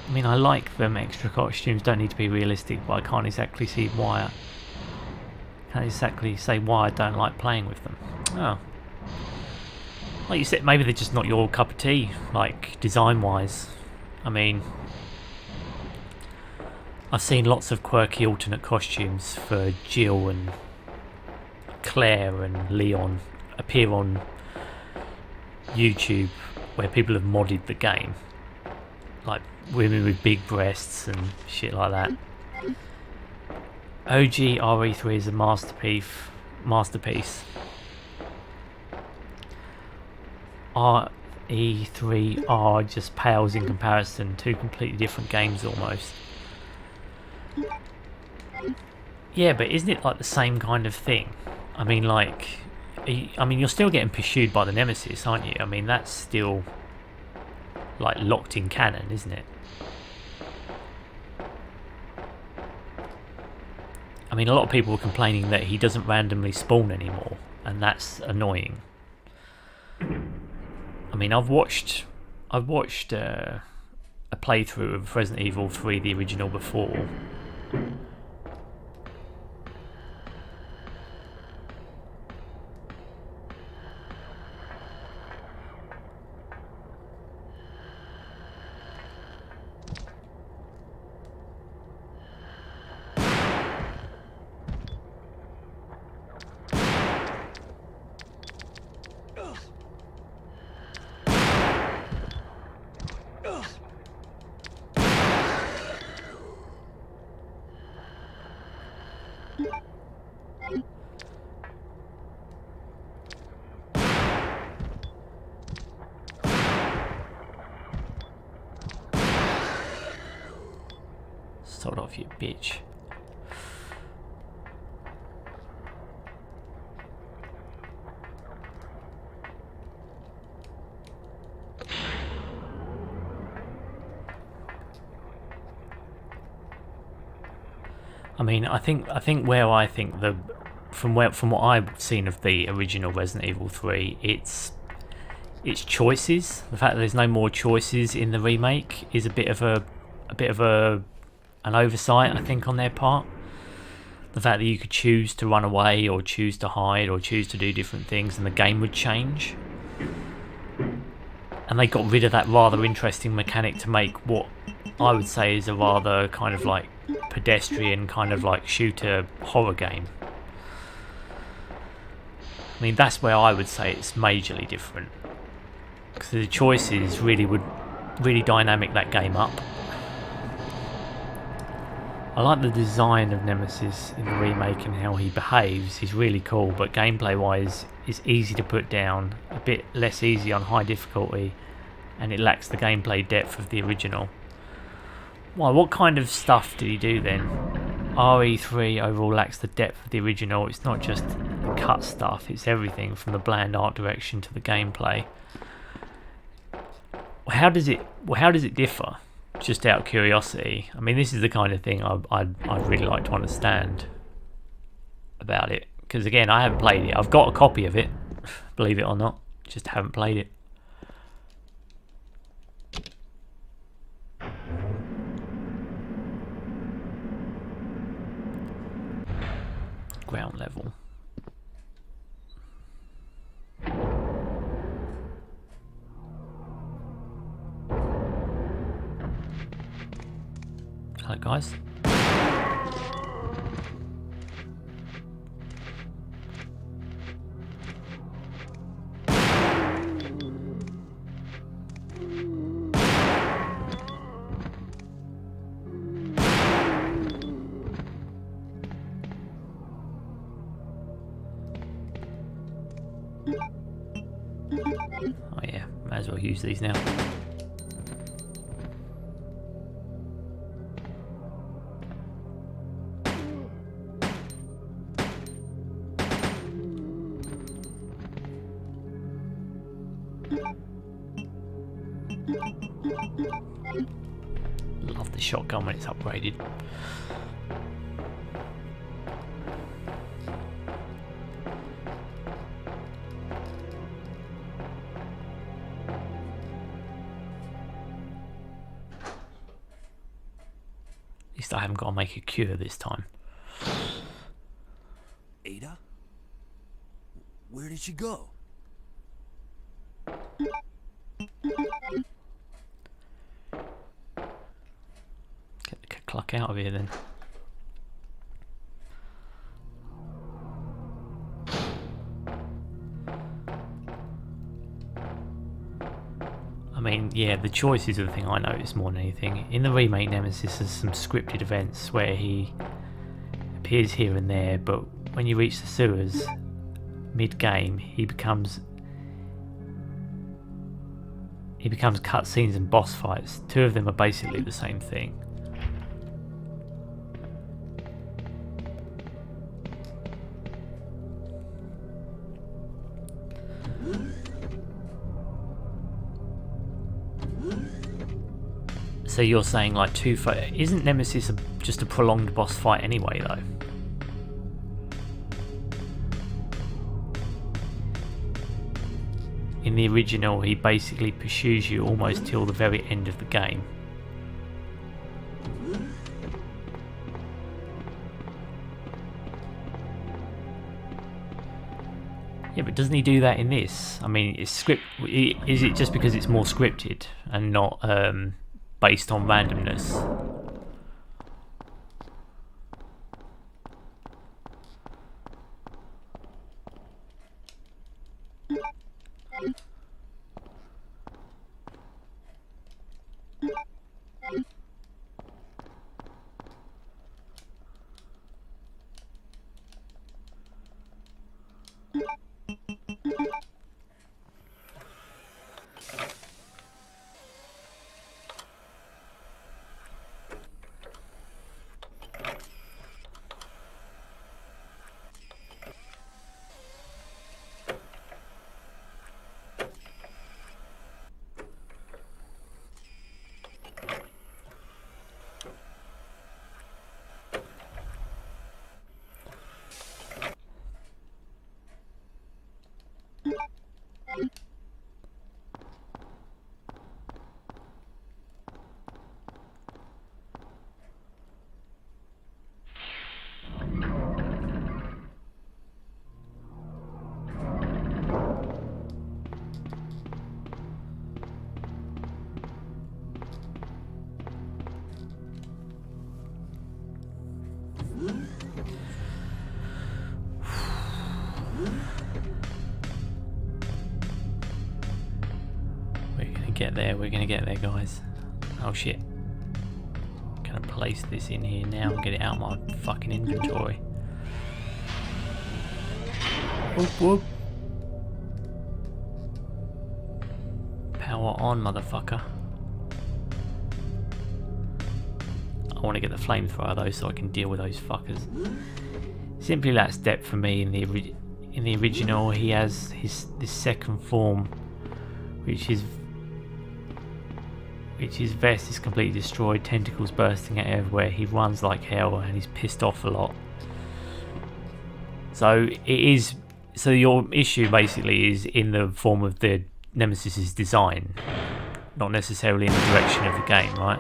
I mean, I like them extra costumes, don't need to be realistic, but I can't exactly see why. Can't exactly say why I don't like playing with them. Oh. Like you said, maybe they're just not your cup of tea, like design-wise. I mean, I've seen lots of quirky alternate costumes for Jill and Claire and Leon appear on YouTube where people have modded the game. Like women with big breasts and shit like that. OG RE3 is a masterpiece. RE3R just pales in comparison. Two completely different games almost. Yeah, but isn't it like the same kind of thing? I mean, like, you're still getting pursued by the Nemesis, aren't you? I mean, that's still like locked in canon, isn't it? I mean, a lot of people were complaining that he doesn't randomly spawn anymore, and that's annoying. I mean, I've watched a playthrough of Resident Evil 3, the original, before. Sod off, you bitch. I mean, I think from what I've seen of the original Resident Evil 3, it's choices. The fact that there's no more choices in the remake is a bit of an oversight, I think, on their part. The fact that you could choose to run away or choose to hide or choose to do different things and the game would change. And they got rid of that rather interesting mechanic to make what I would say is a rather kind of like pedestrian kind of like shooter horror game. I mean, that's where I would say it's majorly different, because the choices really dynamic that game up. I like the design of Nemesis in the remake and how he behaves. He's really cool, but gameplay wise is easy to put down, a bit less easy on high difficulty, and it lacks the gameplay depth of the original. Well, what kind of stuff did he do then? RE3 overall lacks the depth of the original. It's not just cut stuff, it's everything from the bland art direction to the gameplay. How does it differ? Just out of curiosity. I mean, this is the kind of thing I'd really like to understand about it, because again, I haven't played it. I've got a copy of it, believe it or not, just haven't played it. Ground level. Hello, guys. Oh yeah, might as well use these now. Love the shotgun when it's upgraded. At least I haven't got to make a cure this time. Ada? Where did she go? Get the cluck out of here then. I mean, yeah, the choices are the thing I noticed more than anything. In the remake Nemesis, there's some scripted events where he appears here and there, but when you reach the sewers mid-game, he becomes cutscenes and boss fights. Two of them are basically the same thing. So you're saying like isn't Nemesis just a prolonged boss fight anyway though? In the original, he basically pursues you almost till the very end of the game. Yeah, but doesn't he do that in this? I mean, is it just because it's more scripted and not based on randomness? get there. We're gonna get there, guys. Oh shit. Gonna place this in here now and get it out of my fucking inventory. Whoop whoop. Power on, motherfucker. I want to get the flamethrower though, so I can deal with those fuckers. Simply lacks depth for me. In the original, he has this second form, which his vest is completely destroyed, tentacles bursting out everywhere. He runs like hell and he's pissed off a lot. So your issue basically is in the form of the Nemesis's design, not necessarily in the direction of the game, right?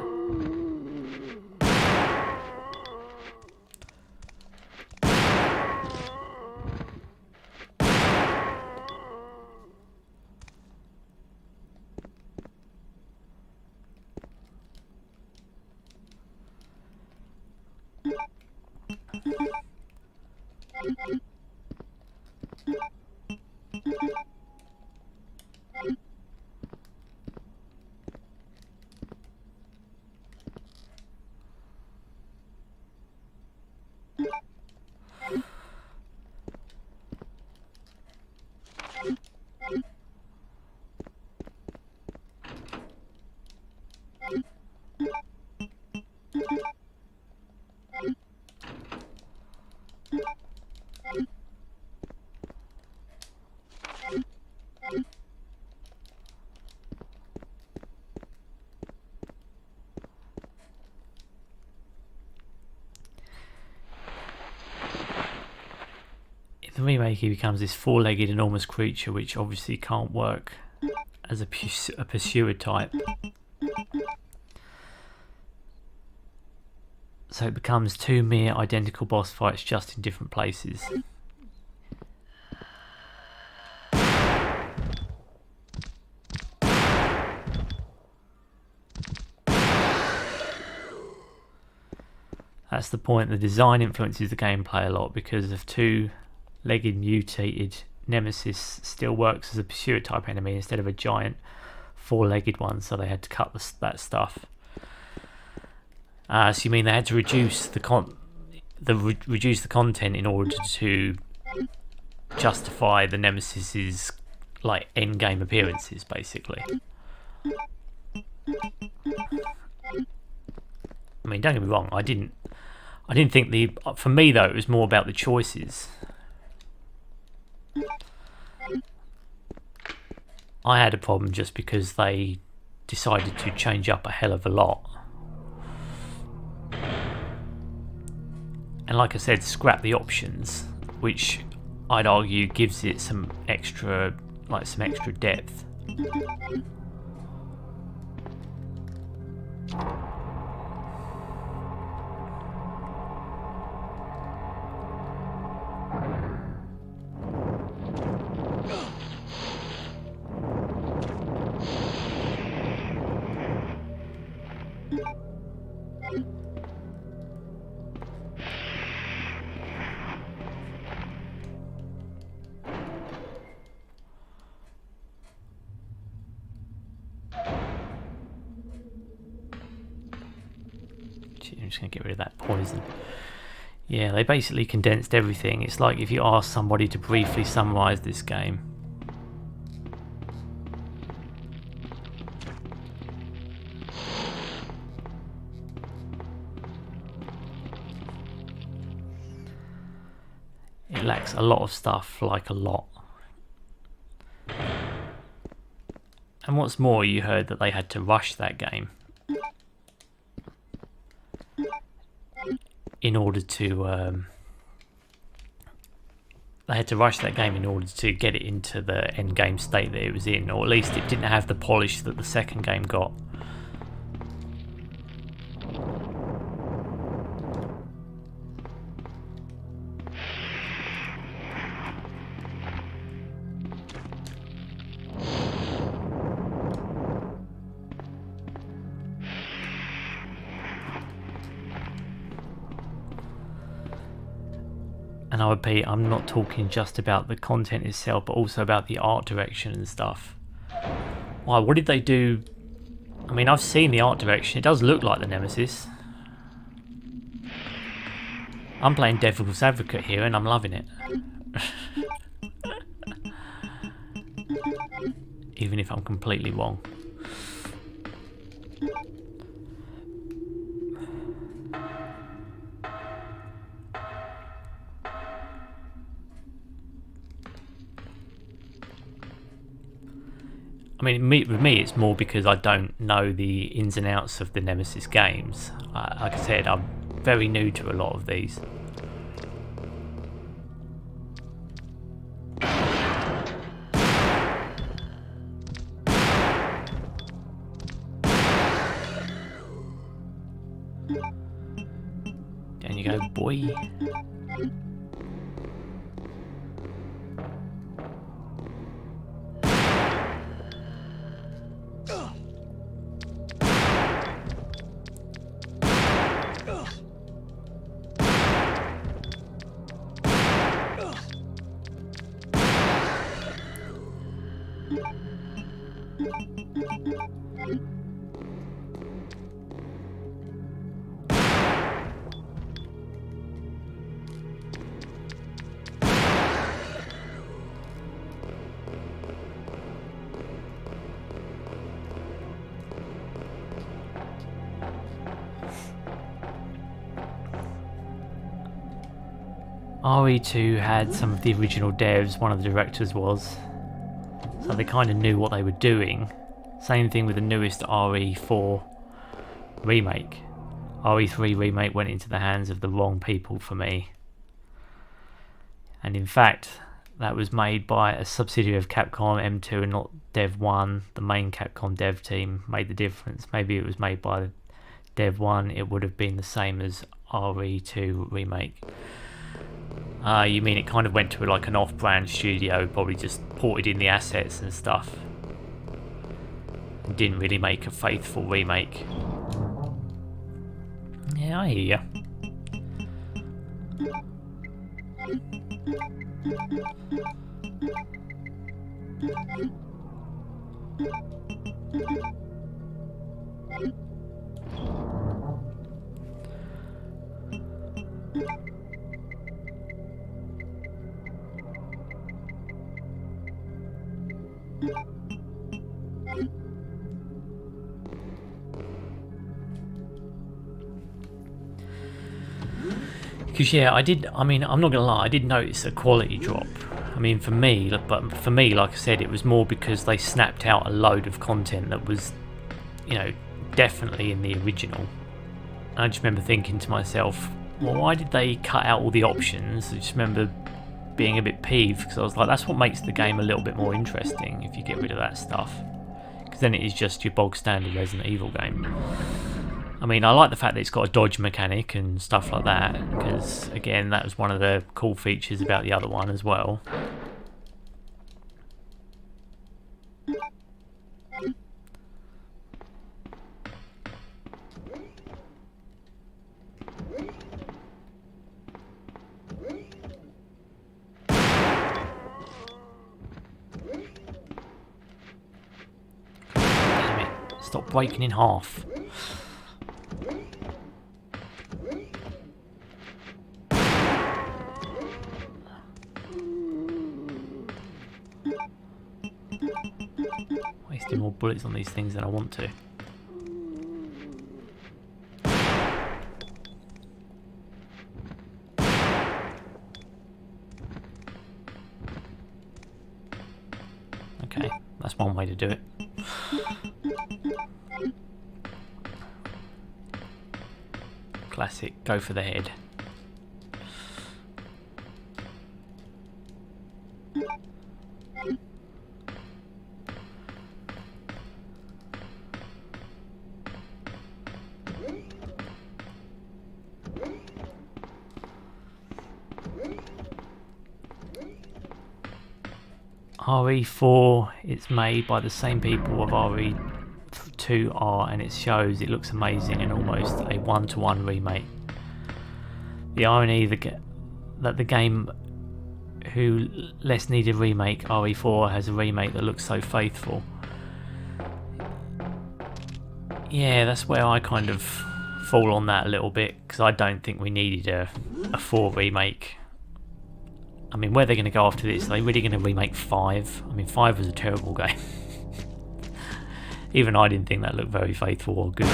In the remake, he becomes this four-legged enormous creature, which obviously can't work as a pursuer type. So it becomes two mere identical boss fights, just in different places. That's the point. The design influences the gameplay a lot because of two-legged mutated Nemesis still works as a pursuer type enemy instead of a giant four-legged one, so they had to cut that stuff. So you mean they had to reduce the content in order to justify the Nemesis's like end game appearances, basically. I mean, don't get me wrong, I didn't think for me though, it was more about the choices. I had a problem just because they decided to change up a hell of a lot. And like I said, scrap the options, which I'd argue gives it some extra depth. I'm just going to get rid of that poison. Yeah, they basically condensed everything. It's like if you ask somebody to briefly summarise this game. It lacks a lot of stuff, like a lot. And what's more, you heard that they had to rush that game in order to get it into the end game state that it was in, or at least it didn't have the polish that the second game got. And I repeat, I'm not talking just about the content itself, but also about the art direction and stuff. Why, what did they do? I mean, I've seen the art direction. It does look like the Nemesis. I'm playing Devil's Advocate here and I'm loving it. Even if I'm completely wrong. I mean, with me, it's more because I don't know the ins and outs of the Nemesis games. Like I said, I'm very new to a lot of these. Down you go, boy. RE2 had some of the original devs, one of the directors was, so they kind of knew what they were doing. Same thing with the newest RE4 remake. RE3 remake went into the hands of the wrong people for me. And in fact, that was made by a subsidiary of Capcom M2 and not Dev 1. The main Capcom dev team made the difference. Maybe it was made by Dev 1, it would have been the same as RE2 remake. You mean it kind of went to like an off-brand studio, probably just ported in the assets and stuff, and didn't really make a faithful remake. Yeah, I hear ya. Because yeah, I mean, I'm not gonna lie, I did notice a quality drop. I mean, for me, but for me, like I said, it was more because they snapped out a load of content that was, you know, definitely in the original. And I just remember thinking to myself, well, why did they cut out all the options? I just remember being a bit peeved, because I was like, that's what makes the game a little bit more interesting if you get rid of that stuff. Because then it is just your bog standard Resident Evil game. I mean, I like the fact that it's got a dodge mechanic and stuff like that, because again, that was one of the cool features about the other one as well. Damn it, stop breaking in half. Wasting more bullets on these things than I want to. Okay, that's one way to do it. Classic, go for the head. RE4, it's made by the same people of RE2R, and it shows it looks amazing and almost a one-to-one remake. The irony that the game who less needed remake, RE4, has a remake that looks so faithful. Yeah, that's where I kind of fall on that a little bit, because I don't think we needed a 4 remake. I mean, where they're going to go after this? Are they really going to remake 5? I mean, 5 was a terrible game. Even I didn't think that looked very faithful or good.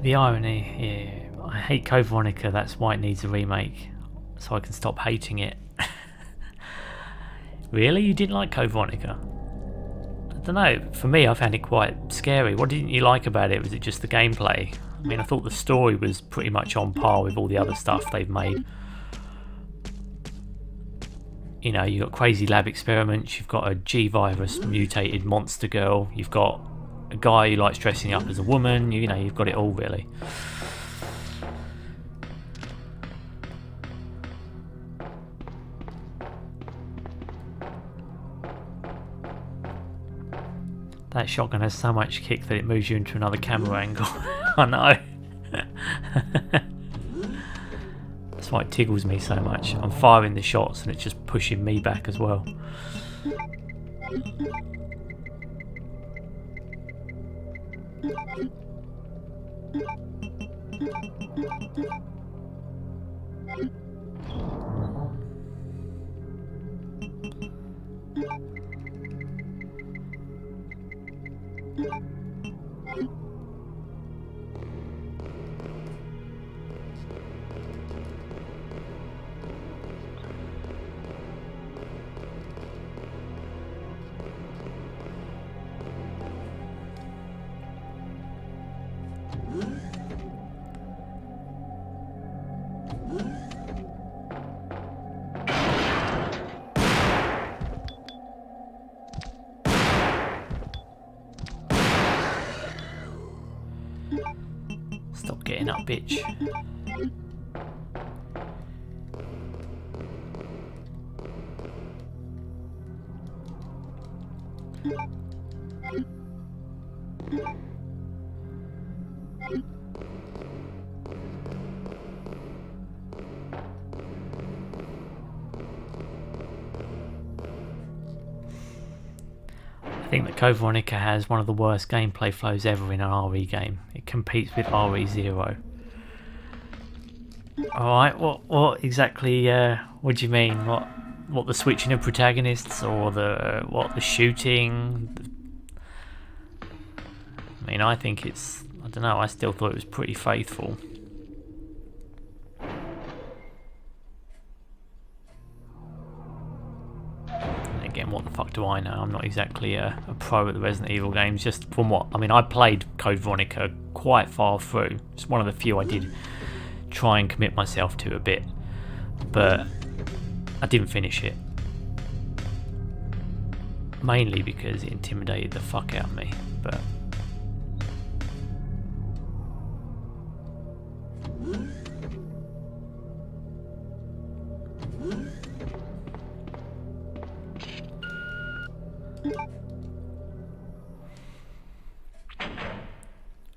The irony here, I hate Code Veronica, that's why it needs a remake, so I can stop hating it. Really? You didn't like Code Veronica? I don't know, for me I found it quite scary. What didn't you like about it? Was it just the gameplay? I mean, I thought the story was pretty much on par with all the other stuff they've made. You know, you've got crazy lab experiments, you've got a G-virus mutated monster girl, you've got a guy who likes dressing up as a woman, you know, you've got it all really. That shotgun has so much kick that it moves you into another camera angle. I know. That's why it tickles me so much. I'm firing the shots and it's just pushing me back as well. Stop getting up, bitch. I think that Code Veronica has one of the worst gameplay flows ever in an RE game. It competes with RE0. Alright, what exactly, what do you mean? What the switching of protagonists, or the shooting? I mean, I think it's, I don't know, I still thought it was pretty faithful. Again, what the fuck do I know? I'm not exactly a pro at the Resident Evil games, just from what, I mean, I played Code Veronica quite far through. It's one of the few I did try and commit myself to a bit, but I didn't finish it. Mainly because it intimidated the fuck out of me, but...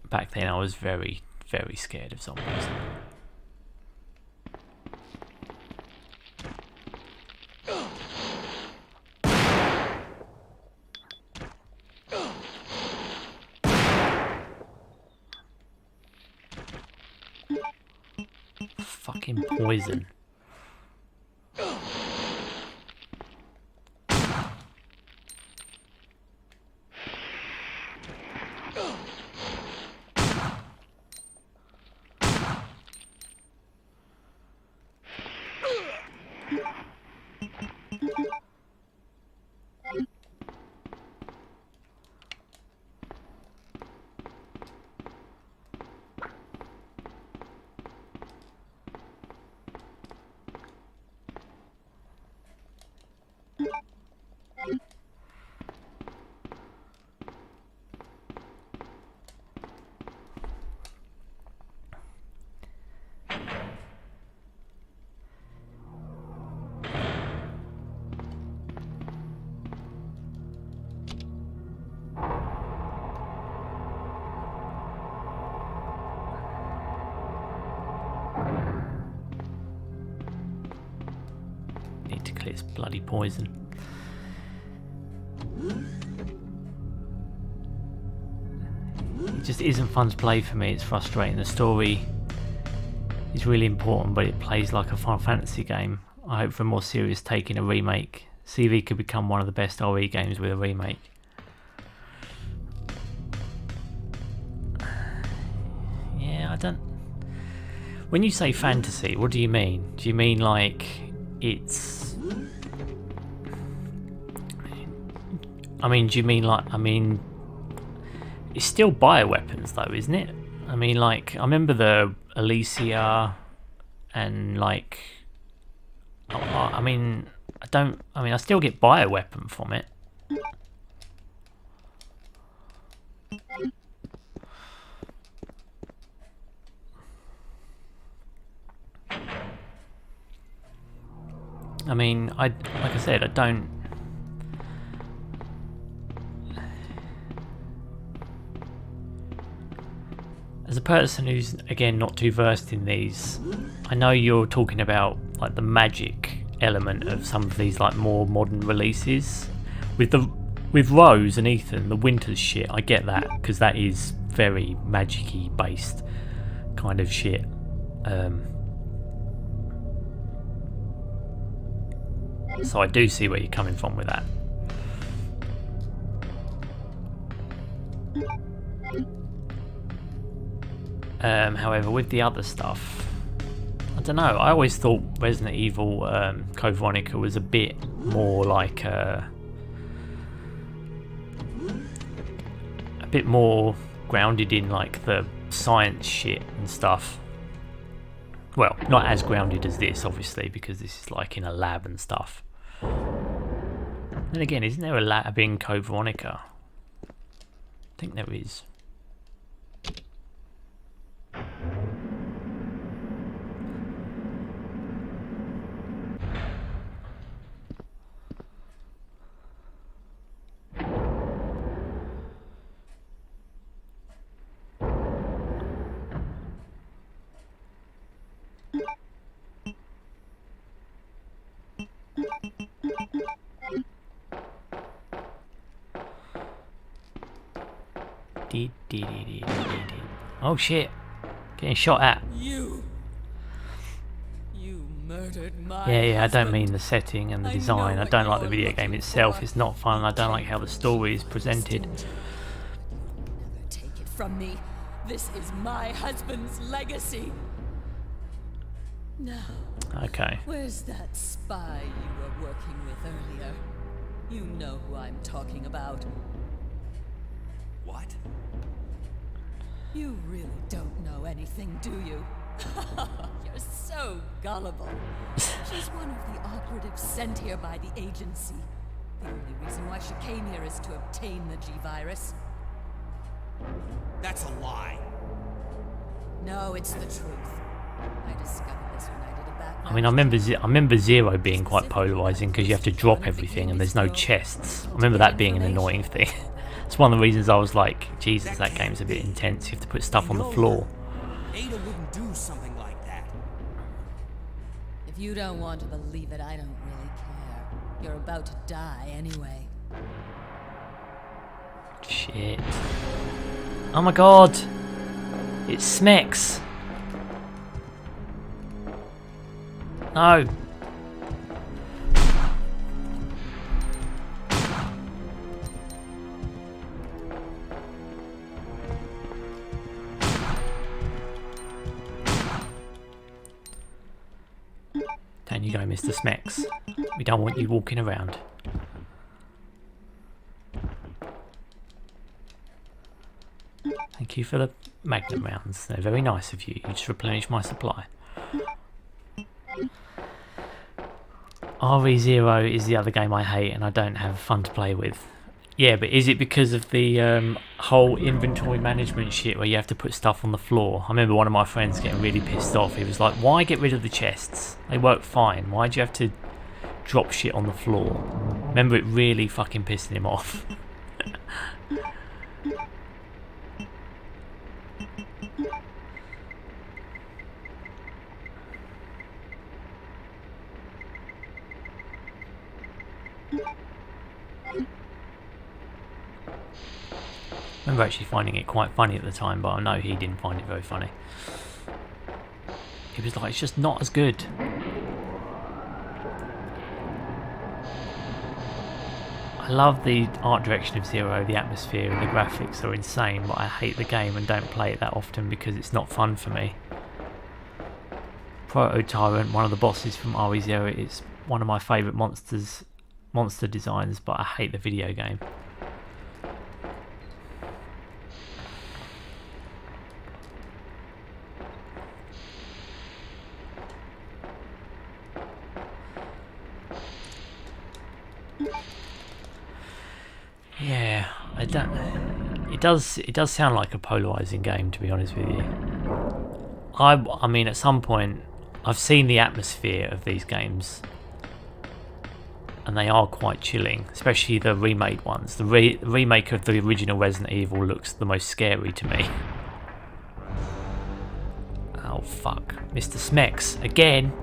Back then I was very, very scared of zombies. fucking poison. Need to clear this bloody poison. It just isn't fun to play for me. It's frustrating. The story is really important, but it plays like a Final Fantasy game. I hope for a more serious take in a remake. CV could become one of the best RE games with a remake. Yeah, I don't... When you say fantasy, what do you mean? Do you mean like it's... I mean, do you mean like... I mean... It's still bioweapons though, isn't it? I mean, like, I remember the Alicia and like... I mean, I still get bioweapon from it. I mean, like I said, I don't... As a person who's, again, not too versed in these, I know you're talking about like the magic element of some of these like more modern releases. With Rose and Ethan, the Winters shit, I get that, because that is very magic-y based kind of shit. So I do see where you're coming from with that. However, with the other stuff, I don't know. I always thought Resident Evil Code Veronica was a bit more like a bit more grounded in like the science shit and stuff. Well, not as grounded as this, obviously, because this is like in a lab and stuff. Then again, isn't there a lab in Code Veronica? I think there is. Oh shit! Getting shot at. You murdered my Yeah, I don't husband. mean the setting and the design. I don't like the video game itself. It's not fun. I don't like how the story is presented. Never take it from me. This is my husband's legacy. Now, Okay. where's that spy you were working with earlier? You know who I'm talking about. What? You really don't know anything, do you? You're so gullible. She's one of the operatives sent here by the agency. The only reason why she came here is to obtain the G-Virus. That's a lie. No, it's the truth. I discovered this when I did a background. I mean, I remember Zero being quite polarizing because you have to drop everything and there's no chests. I remember that being an annoying thing. It's one of the reasons I was like, Jesus, that game's a bit intense. You have to put stuff on the floor. Ada wouldn't do something like that. If you don't want to believe it, I don't really care. You're about to die anyway. Shit. Oh my god! It's Smex! No. Down you go, Mr. Smex. We don't want you walking around. Thank you for the magnum rounds. They're very nice of you. You just replenish my supply. RE0 is the other game I hate and I don't have fun to play with. Yeah, but is it because of the whole inventory management shit where you have to put stuff on the floor? I remember one of my friends getting really pissed off. He was like, why get rid of the chests? They work fine. Why do you have to drop shit on the floor? Remember it really fucking pissing him off. I remember actually finding it quite funny at the time, but I know he didn't find it very funny. He was like, it's just not as good. I love the art direction of Zero, the atmosphere and the graphics are insane, but I hate the game and don't play it that often because it's not fun for me. Proto Tyrant, one of the bosses from RE0, is one of my favourite monster designs, but I hate the video game. Yeah, it does sound like a polarizing game, to be honest with you. I mean, at some point, I've seen the atmosphere of these games, and they are quite chilling, especially the remade ones. The remake of the original Resident Evil looks the most scary to me. Oh fuck, Mr. Smex again.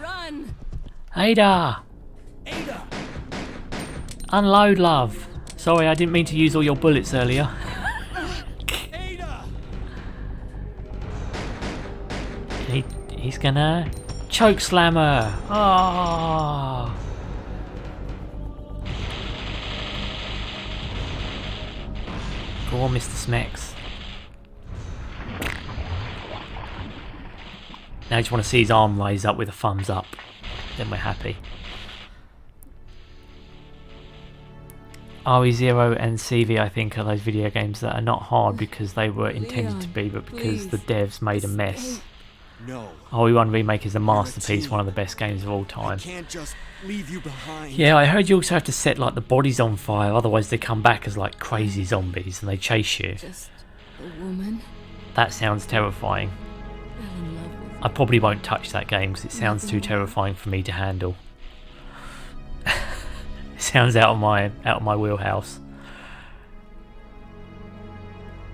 Run! Ada! Ada! Unload, love. Sorry, I didn't mean to use all your bullets earlier. Ada! He's gonna choke slam her. Ah! Go on, Mr. Smex. Now I just want to see his arm raise up with a thumbs up. Then we're happy. RE0 and CV, I think, are those video games that are not hard because they were intended to be, but because the devs made a mess. No. RE1 Remake is a masterpiece, one of the best games of all time. I can't just leave you behind. Yeah, I heard you also have to set like the bodies on fire, otherwise they come back as like crazy zombies and they chase you. Just a woman. That sounds terrifying. Fell in love with I probably won't touch that game because it sounds too terrifying for me to handle. It sounds out of my wheelhouse.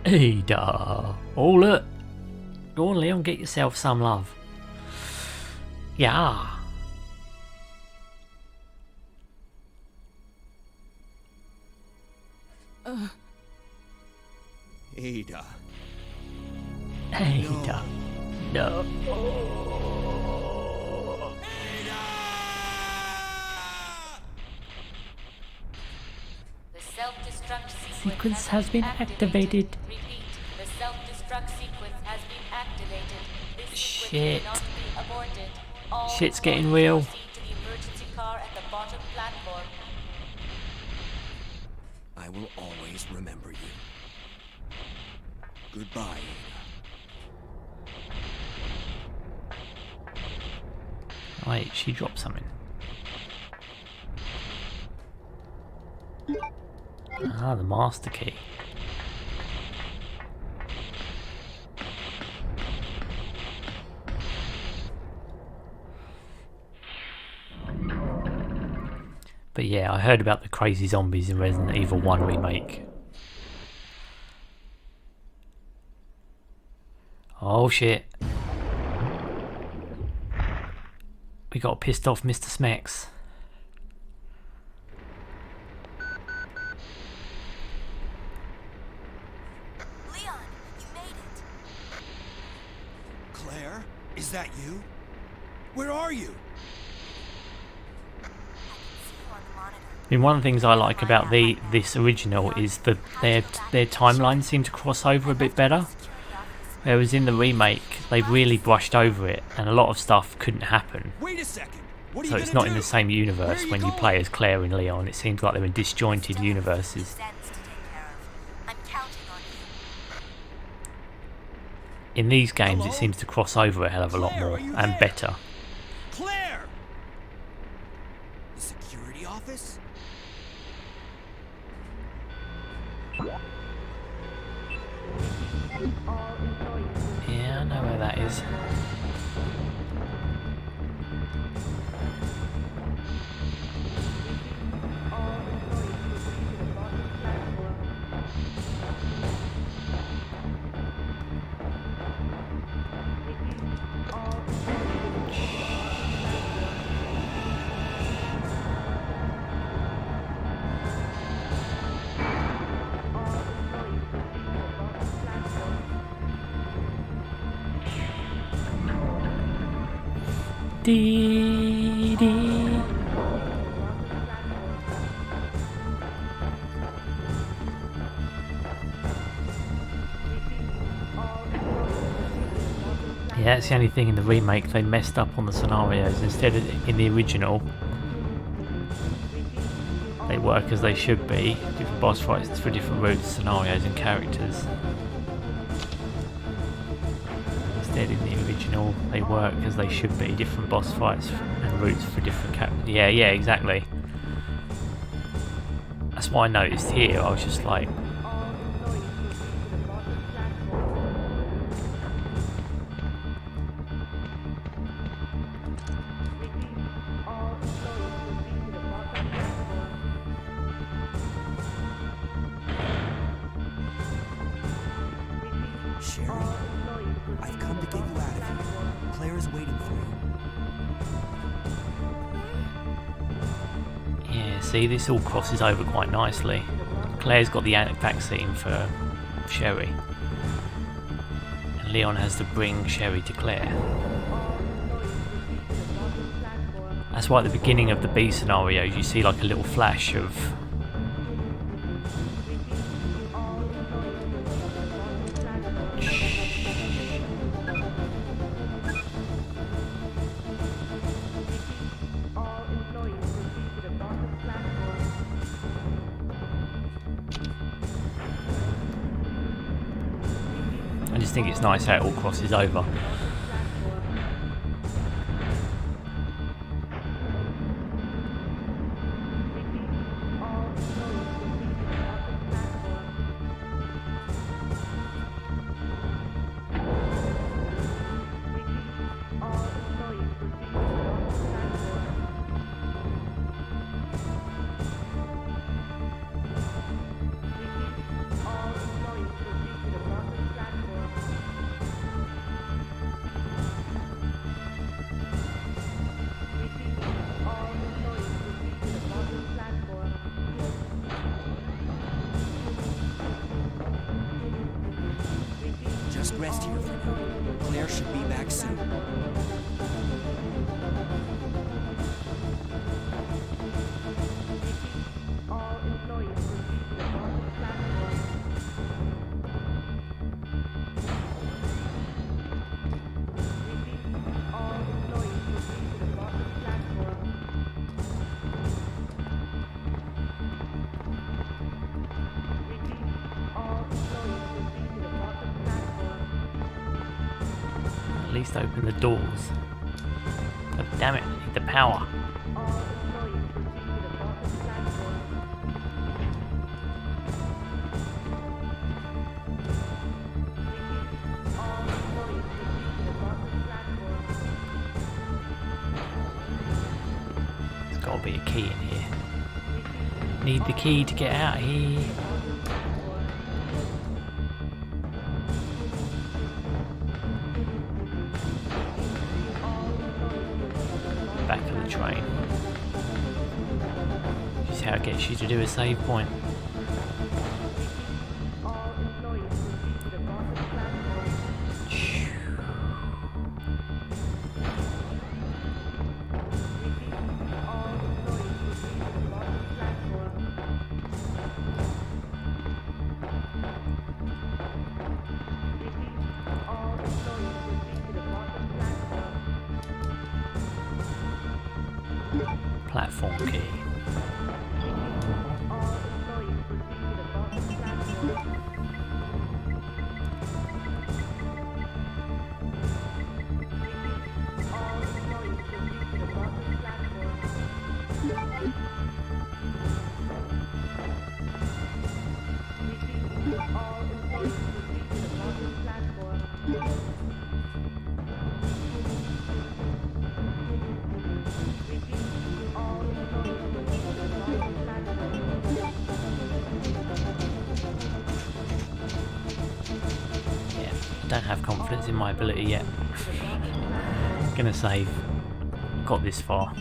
Ada. Oh look. Go on, Leon, get yourself some love. Yeah. Ada. Ada. No. The self-destruct Sequence has been activated. Repeat, the self-destruct sequence has been activated. This Shit. sequence cannot be aborted. All Shit's getting employees real. proceed to the emergency car at the bottom platform. I will always remember you. Goodbye, Wait, she dropped something. Ah, the master key. But yeah, I heard about the crazy zombies in Resident Evil 1 Remake. Oh shit. We got pissed off Mr. Smex. Where are you? I mean, one of the things I like about this original is that their timelines seem to cross over a bit better. Whereas in the remake, they've really brushed over it, and a lot of stuff couldn't happen. Wait a second. What are So you it's gonna not in do? the same universe Where are you when you going? play as Claire and Leon. It seems like they're in disjointed universes. I'm counting on you. In these games, Hello? it seems to cross over a hell of a lot Claire, more are you and there? better. Claire! The security office? Yeah, I know where that is. Dee dee. Yeah, that's the only thing in the remake they messed up on the scenarios. Instead of in the original, they work as they should be. Different boss fights for different routes, scenarios and characters. Instead in the original, they work as they should be. Different boss fights and routes for different characters. Yeah, exactly. That's what I noticed here. I was just like, Sherry, I've come to get you out of here. Claire is waiting for you. yeah, see, this all crosses over quite nicely. Claire's got the vaccine for Sherry, and Leon has to bring Sherry to Claire. That's why at the beginning of the B scenarios you see like a little flash of I just think it's nice how it all crosses over. Just rest here for now. Claire should be back soon. At least open the doors. Oh, damn it, I need the power. There's got to be a key in here. Need the key to get out of here. Back of the train. This is how it gets you to do a save point. platform key. I don't have confidence in my ability yet. I'm gonna save. Got this far.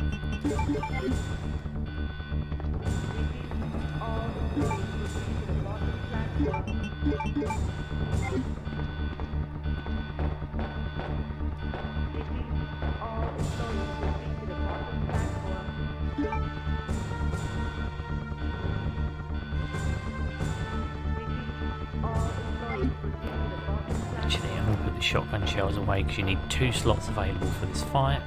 Actually, I'm going to put the shotgun shells away because you need 2 slots available for this fight.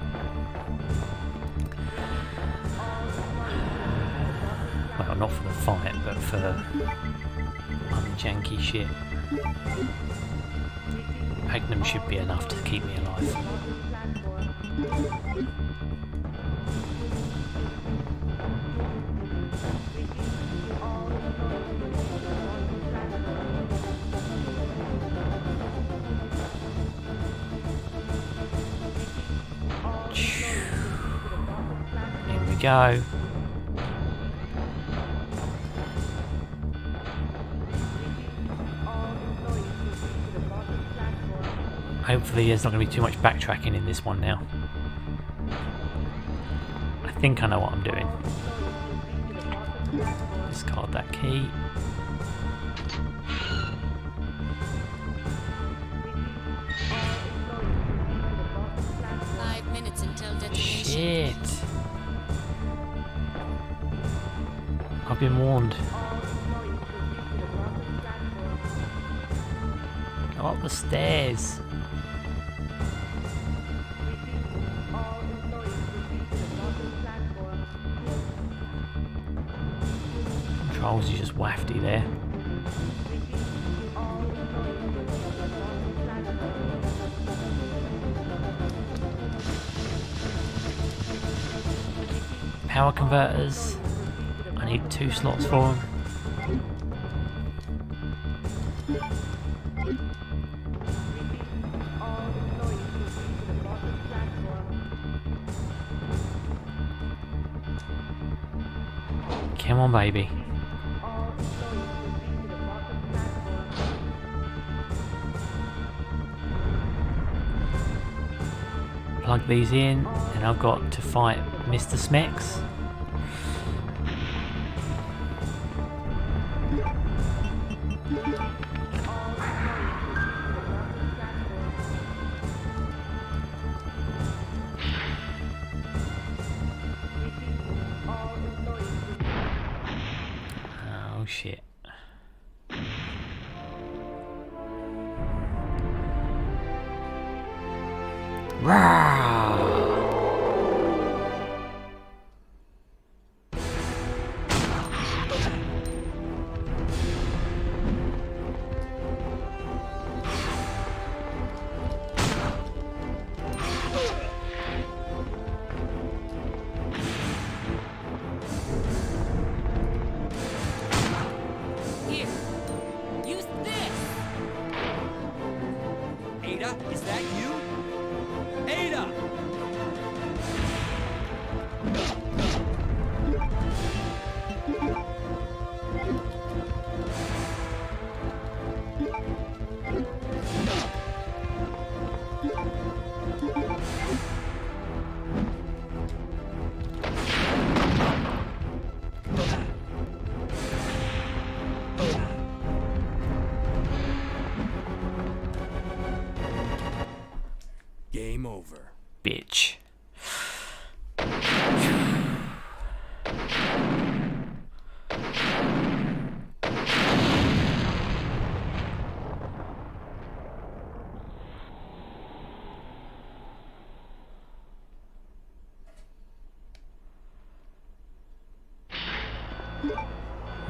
Well, not for the fight, but for other janky shit. Magnum should be enough to keep me alive. Here we go. Hopefully there's not going to be too much backtracking in this one now. I think I know what I'm doing. Discard that key. Shit. I've been warned. Go up the stairs. Controls are just wafty there. Power converters. I need 2 slots for them. Come on, baby. Plug these in, and I've got to fight Mr. Smex. Oh shit. Rawr! Here, use this. Ada, is that you? Ada! Game over. Bitch.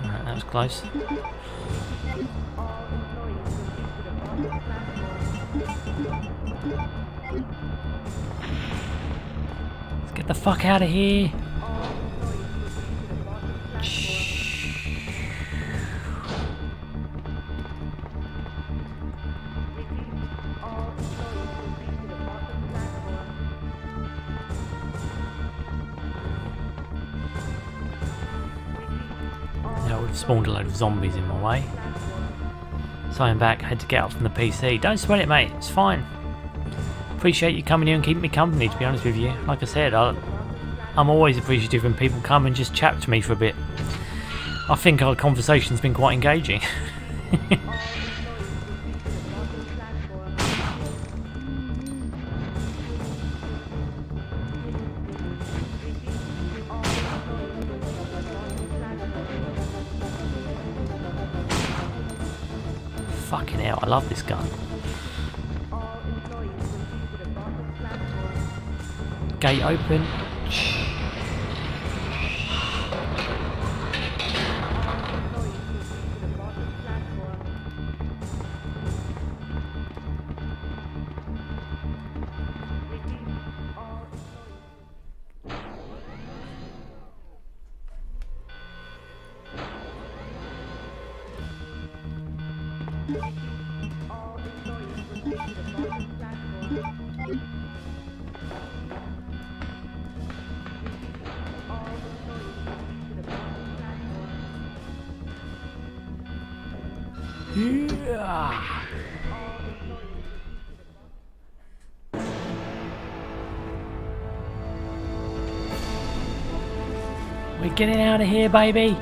Alright, that was close. Let's get the fuck out of here. I would have spawned a load of zombies in my way. So I'm back, I had to get up from the PC. Don't sweat it, mate, it's fine. Appreciate you coming here and keeping me company, to be honest with you. Like I said, I'm always appreciative when people come and just chat to me for a bit. I think our conversation's been quite engaging. Fucking hell, I love this gun. Gate open. Yeah. We're getting out of here, baby.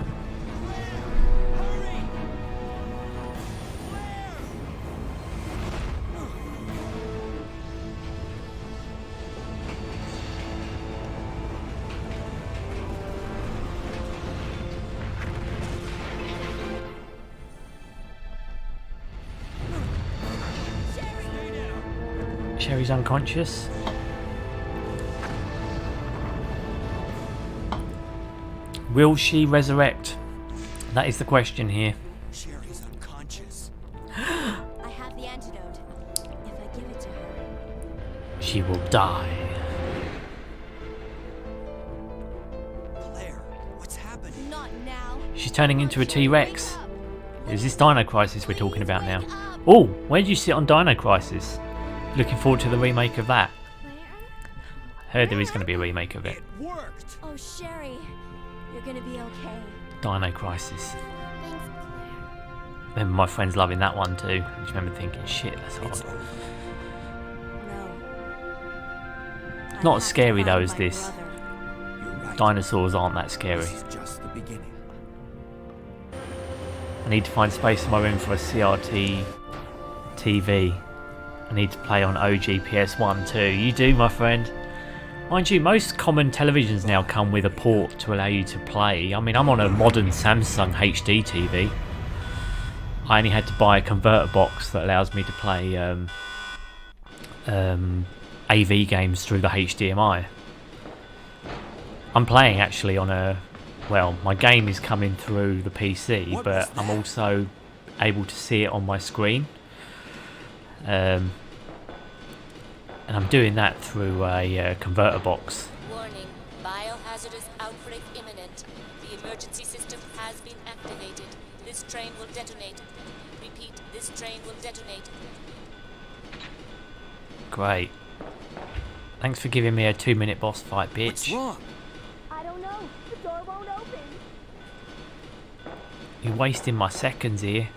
Sherry's unconscious. Will she resurrect? That is the question here. Sherry's unconscious. I have the antidote. If I give it to her. She will die. Claire, what's happening? Not now. She's turning into a T-Rex. Wake up. Is this Dino Crisis we're talking about now? Wake up. Oh, where did you sit on Dino Crisis? Looking forward to the remake of that. Claire? Heard there is going to be a remake of it. It worked. Oh, Sherry. You're gonna be okay. Dino Crisis. Thanks, Claire. Remember my friends loving that one too. I just remember thinking, shit, that's It's hard. over. No. Not as scary though as this. You're right. Dinosaurs aren't that scary. This is just the beginning. I need to find space in my room for a CRT TV. I need to play on OG PS1 too. You do, my friend. Mind you, most common televisions now come with a port to allow you to play. I mean, I'm on a modern Samsung HD TV. I only had to buy a converter box that allows me to play AV games through the HDMI. I'm playing actually on a... Well, my game is coming through the PC, but I'm also able to see it on my screen. And I'm doing that through a converter box. Warning, biohazardous outbreak imminent. The emergency system has been activated. This train will detonate. Repeat, this train will detonate. Great. Thanks for giving me a 2-minute boss fight, What's bitch. wrong? I don't know. The door won't open. You're wasting my seconds here.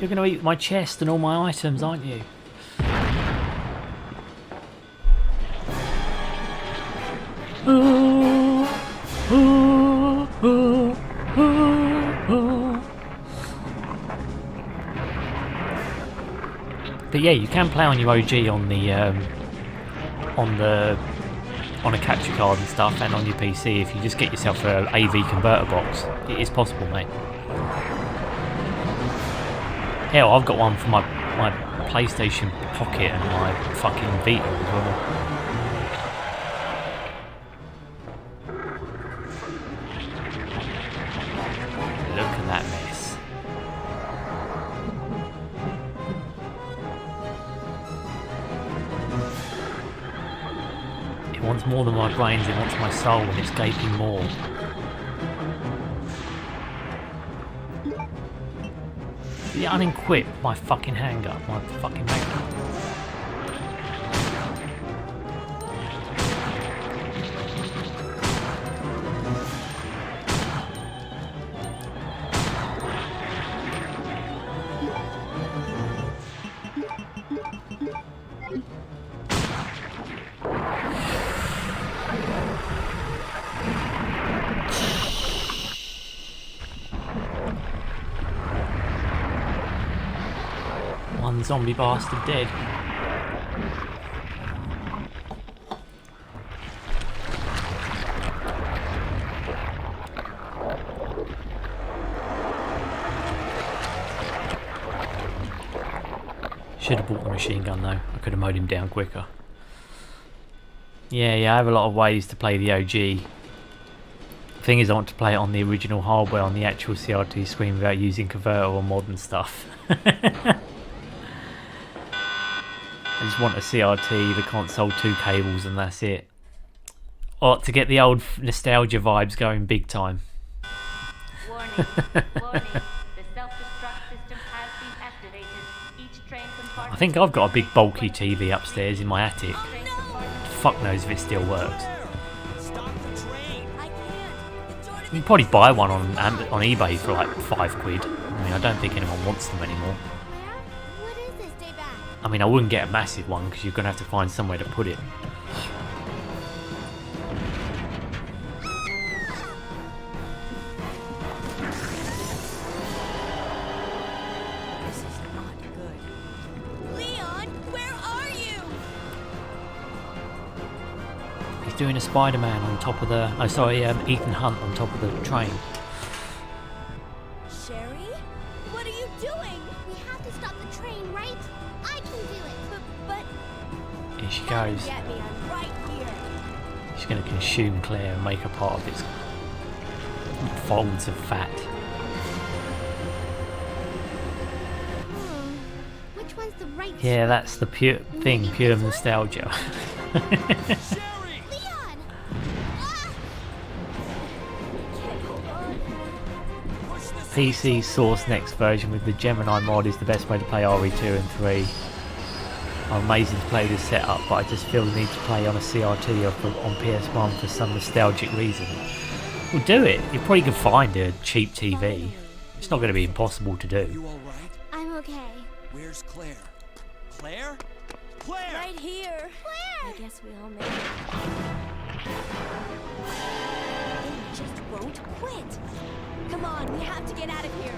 You're going to eat my chest and all my items, aren't you? But yeah, you can play on your OG on the on a capture card and stuff, and on your PC, if you just get yourself a AV converter box, it is possible, mate. Hell, I've got one for my PlayStation Pocket and my fucking Vita as well. Look at that mess. It wants more than my brains, it wants my soul, and it's gaping more. Yeah, unequip my fucking hanger, my fucking hanger. One zombie bastard dead. Should have bought the machine gun though. I could have mowed him down quicker. Yeah, I have a lot of ways to play the OG. The thing is, I want to play it on the original hardware on the actual CRT screen without using converter or modern stuff. I just want a CRT, the console, 2 cables, and that's it. Or to get the old nostalgia vibes going big time. Warning. The self-destruct system has been activated. Each train compartment... I think I've got a big bulky TV upstairs in my attic. Fuck knows if it still works. Stop the train. You can probably buy one on eBay for like £5. I mean, I don't think anyone wants them anymore. What is this, Day back? I mean, I wouldn't get a massive one because you're going to have to find somewhere to put it. This is not good. Leon, where are you? He's doing a Spider-Man on top of the... Oh, sorry, Ethan Hunt on top of the train. Sherry? What are you doing? We have to stop the train, right? I can do it. But Here she goes. get me, I'm right here. She's going to consume Claire and make her part of its folds of fat. Which one's the right Yeah, that's the pure thing, pure nostalgia. Sherry! Leon! Ah! Okay, hold on. Push this PC Source Next version with the Gemini mod is the best way to play RE2 and 3. I'm amazing to play this setup, but I just feel the need to play on a CRT or on PS1 for some nostalgic reason. Well, do it. You probably can find a cheap TV. It's not going to be impossible to do. You all right? I'm okay. Where's Claire? Claire? Claire! Right here. Claire! I guess we all made it. They just won't quit. Come on, we have to get out of here.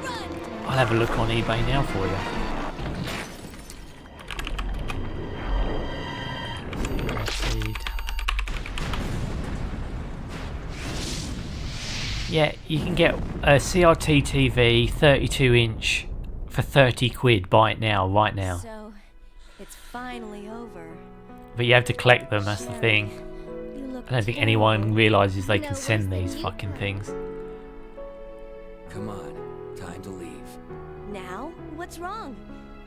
Run! I'll have a look on eBay now for you. Yeah, you can get a CRT TV 32-inch for 30 quid. Buy it now, right now. So, it's finally over. But you have to collect them, that's the thing. You look I don't think anyone realises they can send these fucking things. Come on, time to leave. Now? What's wrong?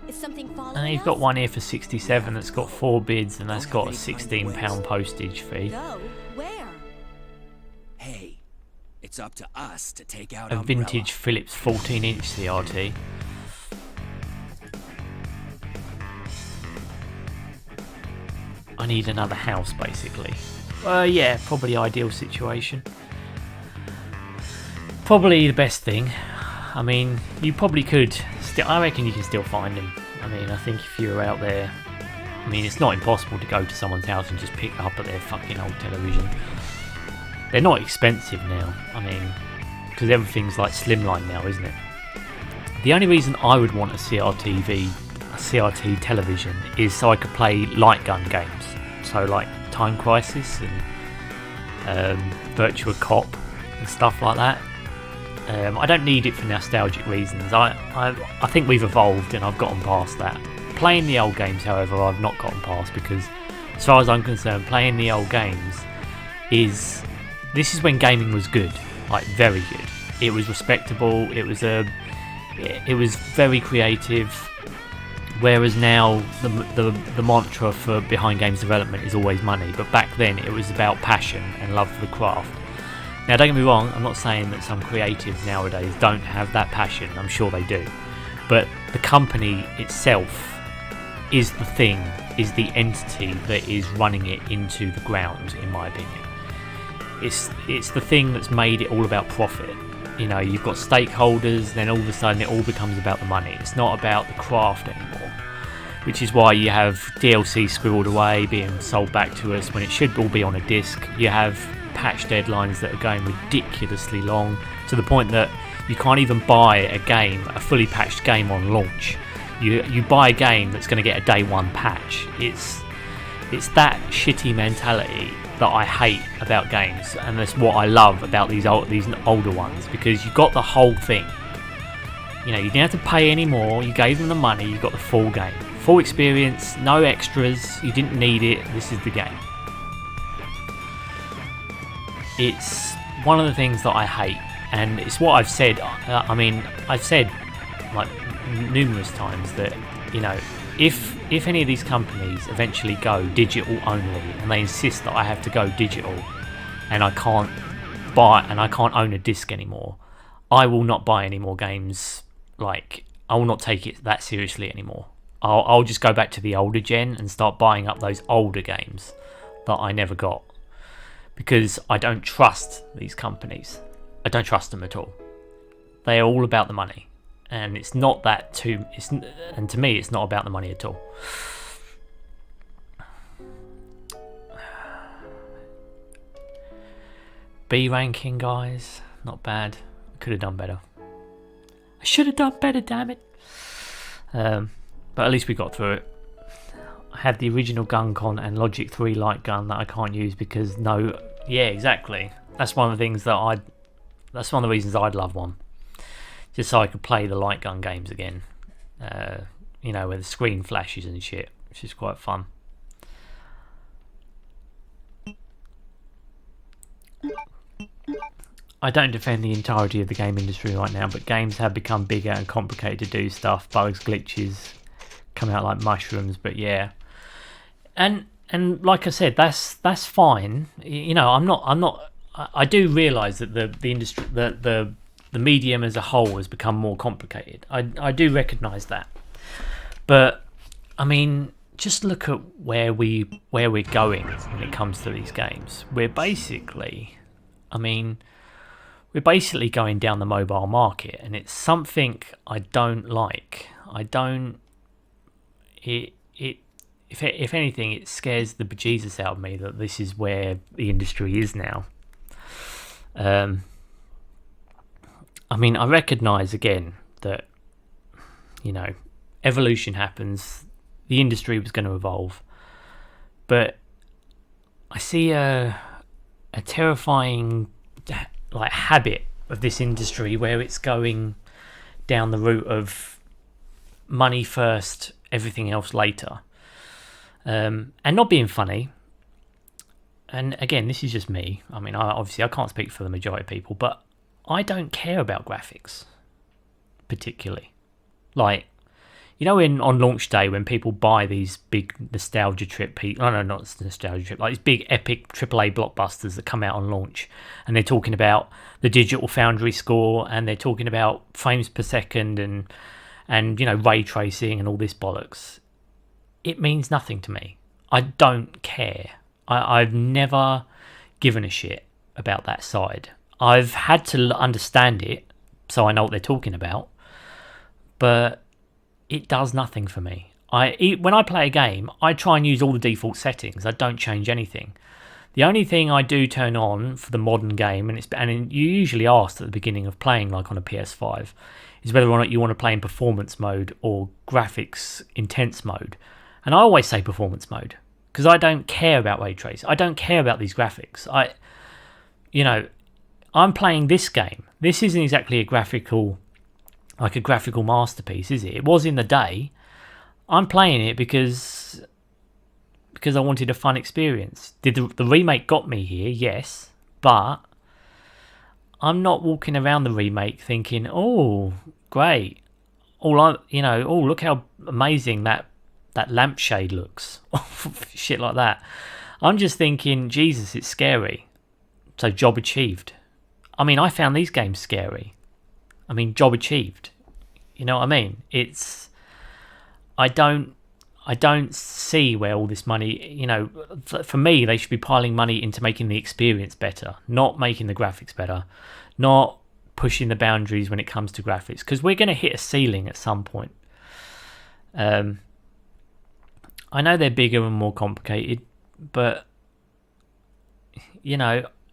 Is something following And you've us? got one here for 67 that's got 4 bids and that's got a £16 postage fee. Go? Where? Hey, it's up to us to take out A Umbrella. vintage Philips 14-inch CRT. I need another house, basically. Yeah, probably ideal situation. Probably the best thing. I mean, you probably could still... I reckon you can still find them. I mean, I think if you're out there... I mean, it's not impossible to go to someone's house and just pick up at their fucking old television. They're not expensive now. I mean, because everything's like slimline now, isn't it? The only reason I would want a CRT television, is so I could play light gun games. So like Time Crisis and Virtua Cop and stuff like that. I don't need it for nostalgic reasons. I think we've evolved and I've gotten past that. Playing the old games, however, I've not gotten past, because as far as I'm concerned, playing the old games this is when gaming was good, like very good. It was respectable. It was very creative. Whereas now the mantra for behind games development is always money. But back then it was about passion and love for the craft. Now don't get me wrong, I'm not saying that some creatives nowadays don't have that passion. I'm sure they do. But the company itself is the entity that is running it into the ground, in my opinion. It's the thing that's made it all about profit. You know, you've got stakeholders, then all of a sudden it all becomes about the money. It's not about the craft anymore, which is why you have DLC squirreled away being sold back to us when it should all be on a disc. You have patch deadlines that are going ridiculously long, to the point that you can't even buy a fully patched game on launch. You buy a game that's going to get a day one patch. It's that shitty mentality that I hate about games, and that's what I love about these older ones, because you got the whole thing. You know, you didn't have to pay any more. You gave them the money. You got the full game, full experience, no extras. You didn't need it. This is the game. It's one of the things that I hate, and it's what I've said. I've said like numerous times that, you know, if any of these companies eventually go digital only and they insist that I have to go digital and I can't own a disc anymore, I will not buy any more games. Like, I will not take it that seriously anymore. I'll just go back to the older gen and start buying up those older games that I never got, because I don't trust these companies. I don't trust them at all. They are all about the money. And it's not that too. And to me, it's not about the money at all. B ranking, guys, not bad. Could have done better. I should have done better, damn it. But at least we got through it. I had the original GunCon and Logic 3 light gun that I can't use because yeah, exactly. That's one of the things that's one of the reasons I'd love one. Just so I could play the light gun games again, you know, where the screen flashes and shit, which is quite fun. I don't defend the entirety of the game industry right now, but games have become bigger and complicated to do stuff. Bugs, glitches come out like mushrooms, but yeah. And like I said, that's fine. You know, I do realise that the industry, the medium as a whole has become more complicated. I do recognise that, but I mean, just look at where we're going when it comes to these games. We're basically going down the mobile market, and it's something I don't like. If anything, it scares the bejesus out of me that this is where the industry is now. I mean, I recognise again that, you know, evolution happens. The industry was going to evolve, but I see a terrifying like habit of this industry where it's going down the route of money first, everything else later, and not being funny. And again, this is just me. I mean, I can't speak for the majority of people, but I don't care about graphics particularly. Like, you know, on launch day when people buy these big nostalgia trip, not nostalgia trip, like these big epic AAA blockbusters that come out on launch, and they're talking about the Digital Foundry score, and they're talking about frames per second and you know, ray tracing and all this bollocks. It means nothing to me. I don't care. I've never given a shit about that side. I've had to understand it so I know what they're talking about, but it does nothing for me. When I play a game, I try and use all the default settings. I don't change anything. The only thing I do turn on for the modern game, and you usually asked at the beginning of playing, like on a PS5, is whether or not you want to play in performance mode or graphics intense mode. And I always say performance mode, because I don't care about ray trace. I don't care about these graphics. I'm playing this game. This isn't exactly a graphical masterpiece, is it? It was in the day. I'm playing it because I wanted a fun experience. Did the remake got me here? Yes, but I'm not walking around the remake thinking, "Oh, great! Oh, look how amazing that lampshade looks." Shit like that. I'm just thinking, Jesus, it's scary. So job achieved. I mean, I found these games scary. I mean, job achieved. You know what I mean? I don't see where all this money, for me, they should be piling money into making the experience better, not making the graphics better, not pushing the boundaries when it comes to graphics, because we're going to hit a ceiling at some point. I know they're bigger and more complicated, but,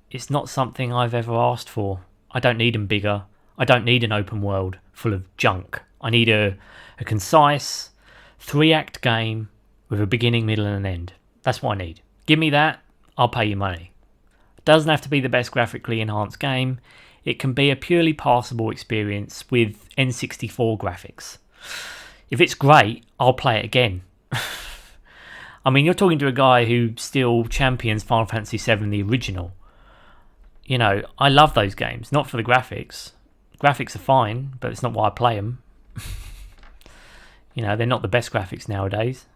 it's not something I've ever asked for. I don't need them bigger. I don't need an open world full of junk. I need a concise 3-act game with a beginning, middle and an end. That's what I need. Give me that, I'll pay you money. It doesn't have to be the best graphically enhanced game. It can be a purely passable experience with N64 graphics. If it's great, I'll play it again. I mean, you're talking to a guy who still champions Final Fantasy VII, the original. I love those games, not for the graphics. Graphics are fine, but it's not why I play them. They're not the best graphics nowadays.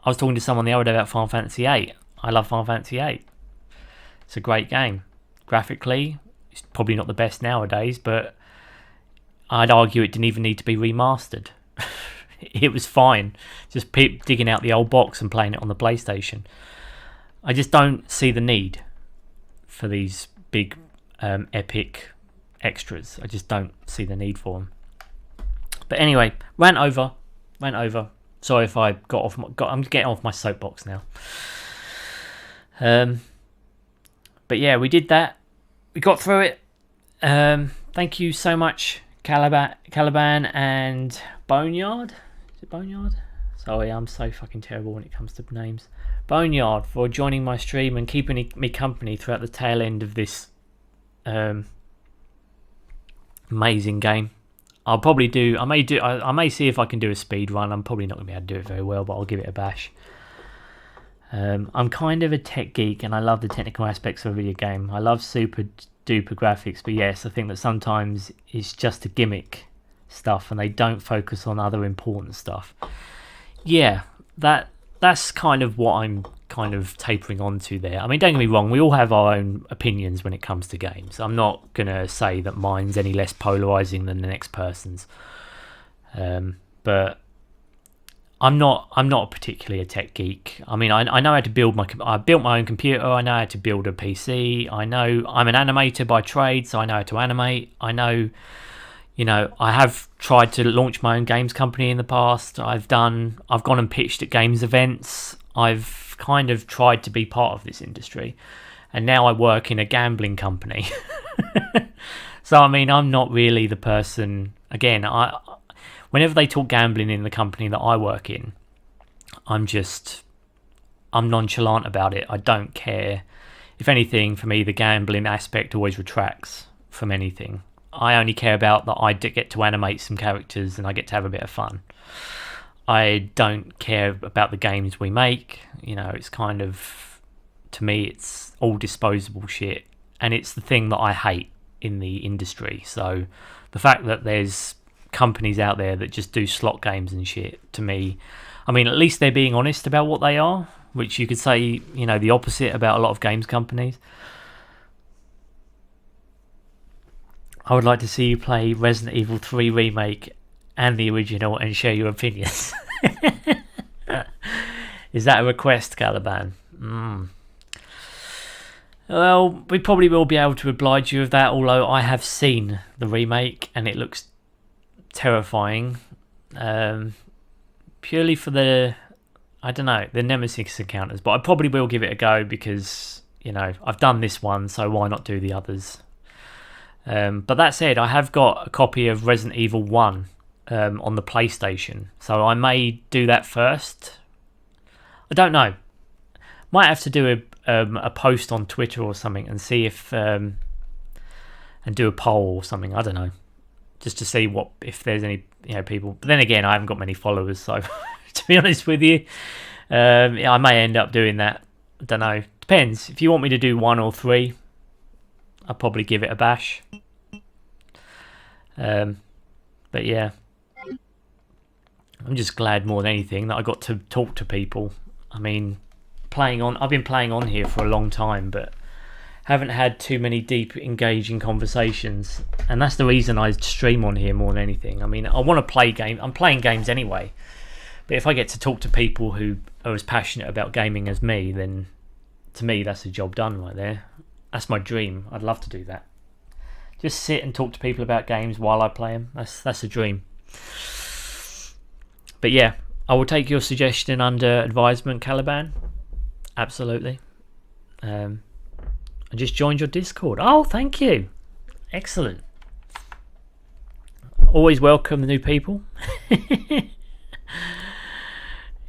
I was talking to someone the other day about Final Fantasy VIII. I love Final Fantasy VIII. It's a great game. Graphically, it's probably not the best nowadays, but I'd argue it didn't even need to be remastered. It was fine. Just digging out the old box and playing it on the PlayStation. I just don't see the need for these big epic extras. I just don't see the need for them. But anyway, rant over. Sorry if I I'm getting off my soapbox now. But yeah, we did that. We got through it. Thank you so much, Caliban and Boneyard. Is it Boneyard? Sorry, I'm so fucking terrible when it comes to names. Boneyard, for joining my stream and keeping me company throughout the tail end of this amazing game. I may see if I can do a speed run. I'm probably not going to be able to do it very well, but I'll give it a bash. I'm kind of a tech geek and I love the technical aspects of a video game. I love super duper graphics, but yes, I think that sometimes it's just a gimmick stuff and they don't focus on other important stuff. Yeah, that's kind of what I'm kind of tapering onto there. I mean, don't get me wrong, we all have our own opinions when it comes to games. I'm not going to say that mine's any less polarizing than the next person's. But I'm not particularly a tech geek. I mean, I know how to build I built my own computer. I know how to build a PC. I know I'm an animator by trade, so I know how to animate. I know, I have tried to launch my own games company in the past. I've gone and pitched at games events. I've kind of tried to be part of this industry, and now I work in a gambling company. So I mean, I'm not really the person. Again, whenever they talk gambling in the company that I work in, I'm nonchalant about it. I don't care. If anything, for me, the gambling aspect always retracts from anything. I only care about that I get to animate some characters and I get to have a bit of fun. I don't care about the games we make. It's kind of, to me, it's all disposable shit. And it's the thing that I hate in the industry. So the fact that there's companies out there that just do slot games and shit, to me, I mean, at least they're being honest about what they are, which you could say, the opposite about a lot of games companies. I would like to see you play Resident Evil 3 Remake and the original and share your opinions. Is that a request, Caliban? Well, we probably will be able to oblige you with that, although I have seen the remake and it looks terrifying. Purely for the Nemesis encounters, but I probably will give it a go because, I've done this one, so why not do the others? But that said, I have got a copy of Resident Evil 1 on the PlayStation, so I may do that first. I don't know. Might have to do a post on Twitter or something and see if and do a poll or something. I don't know, just to see what if there's any people. But then again, I haven't got many followers, so to be honest with you, I may end up doing that. I don't know. Depends. If you want me to do 1 or 3, I'll probably give it a bash. But yeah, I'm just glad more than anything that I got to talk to people. I mean, I've been playing on here for a long time, but haven't had too many deep, engaging conversations, and that's the reason I stream on here more than anything. I mean, I want to play games. I'm playing games anyway, but if I get to talk to people who are as passionate about gaming as me, then to me that's a job done right there. That's my dream. I'd love to do that. Just sit and talk to people about games while I play them. That's a dream. But yeah, I will take your suggestion under advisement, Caliban. Absolutely. I just joined your Discord. Oh, thank you. Excellent. Always welcome new people.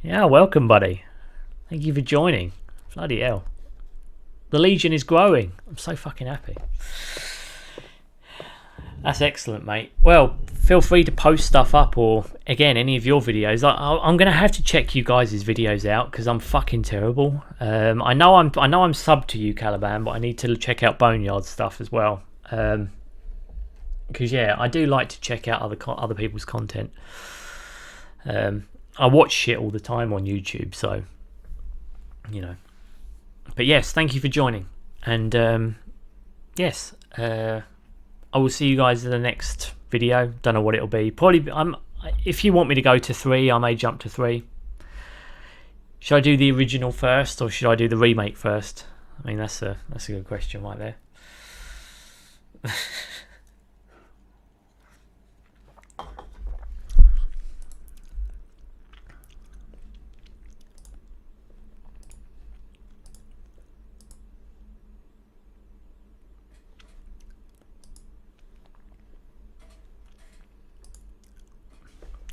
Yeah, welcome, buddy. Thank you for joining. Bloody hell. The Legion is growing. I'm so fucking happy. That's excellent, mate. Well, feel free to post stuff up, or again, any of your videos. I'm gonna have to check you guys' videos out because I'm fucking terrible. I know I'm subbed to you, Caliban, but I need to check out Boneyard stuff as well. Because yeah, I do like to check out other people's content. I watch shit all the time on YouTube, so But yes, thank you for joining, and yes. I will see you guys in the next video. Don't know what it'll be. Probably, if you want me to go to 3, I may jump to 3. Should I do the original first, or should I do the remake first? I mean, that's a good question right there.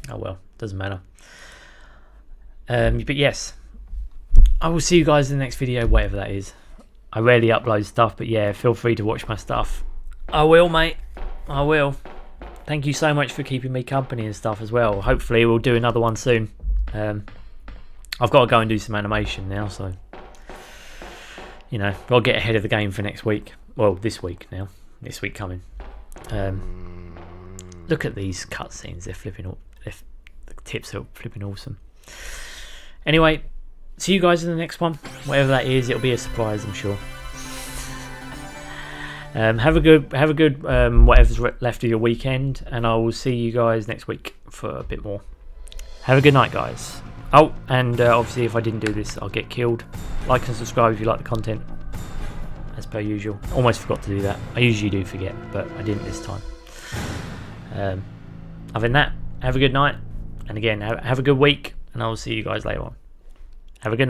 Oh well, doesn't matter. But yes, I will see you guys in the next video, whatever that is. I rarely upload stuff, but yeah, feel free to watch my stuff. I will, mate. I will. Thank you so much for keeping me company and stuff as well. Hopefully we'll do another one soon. I've got to go and do some animation now, so I'll get ahead of the game for next week. Well, this week now. This week coming. Look at these cutscenes. They're flipping up. The tips are flipping awesome. Anyway, see you guys in the next one. Whatever that is, it'll be a surprise, I'm sure. Have a good whatever's left of your weekend, and I will see you guys next week for a bit more. Have a good night, guys. Oh, and obviously if I didn't do this, I'll get killed. Like and subscribe if you like the content, as per usual. Almost forgot to do that. I usually do forget, but I didn't this time. Other than that, have a good night, and again, have a good week, and I will see you guys later on. Have a good night.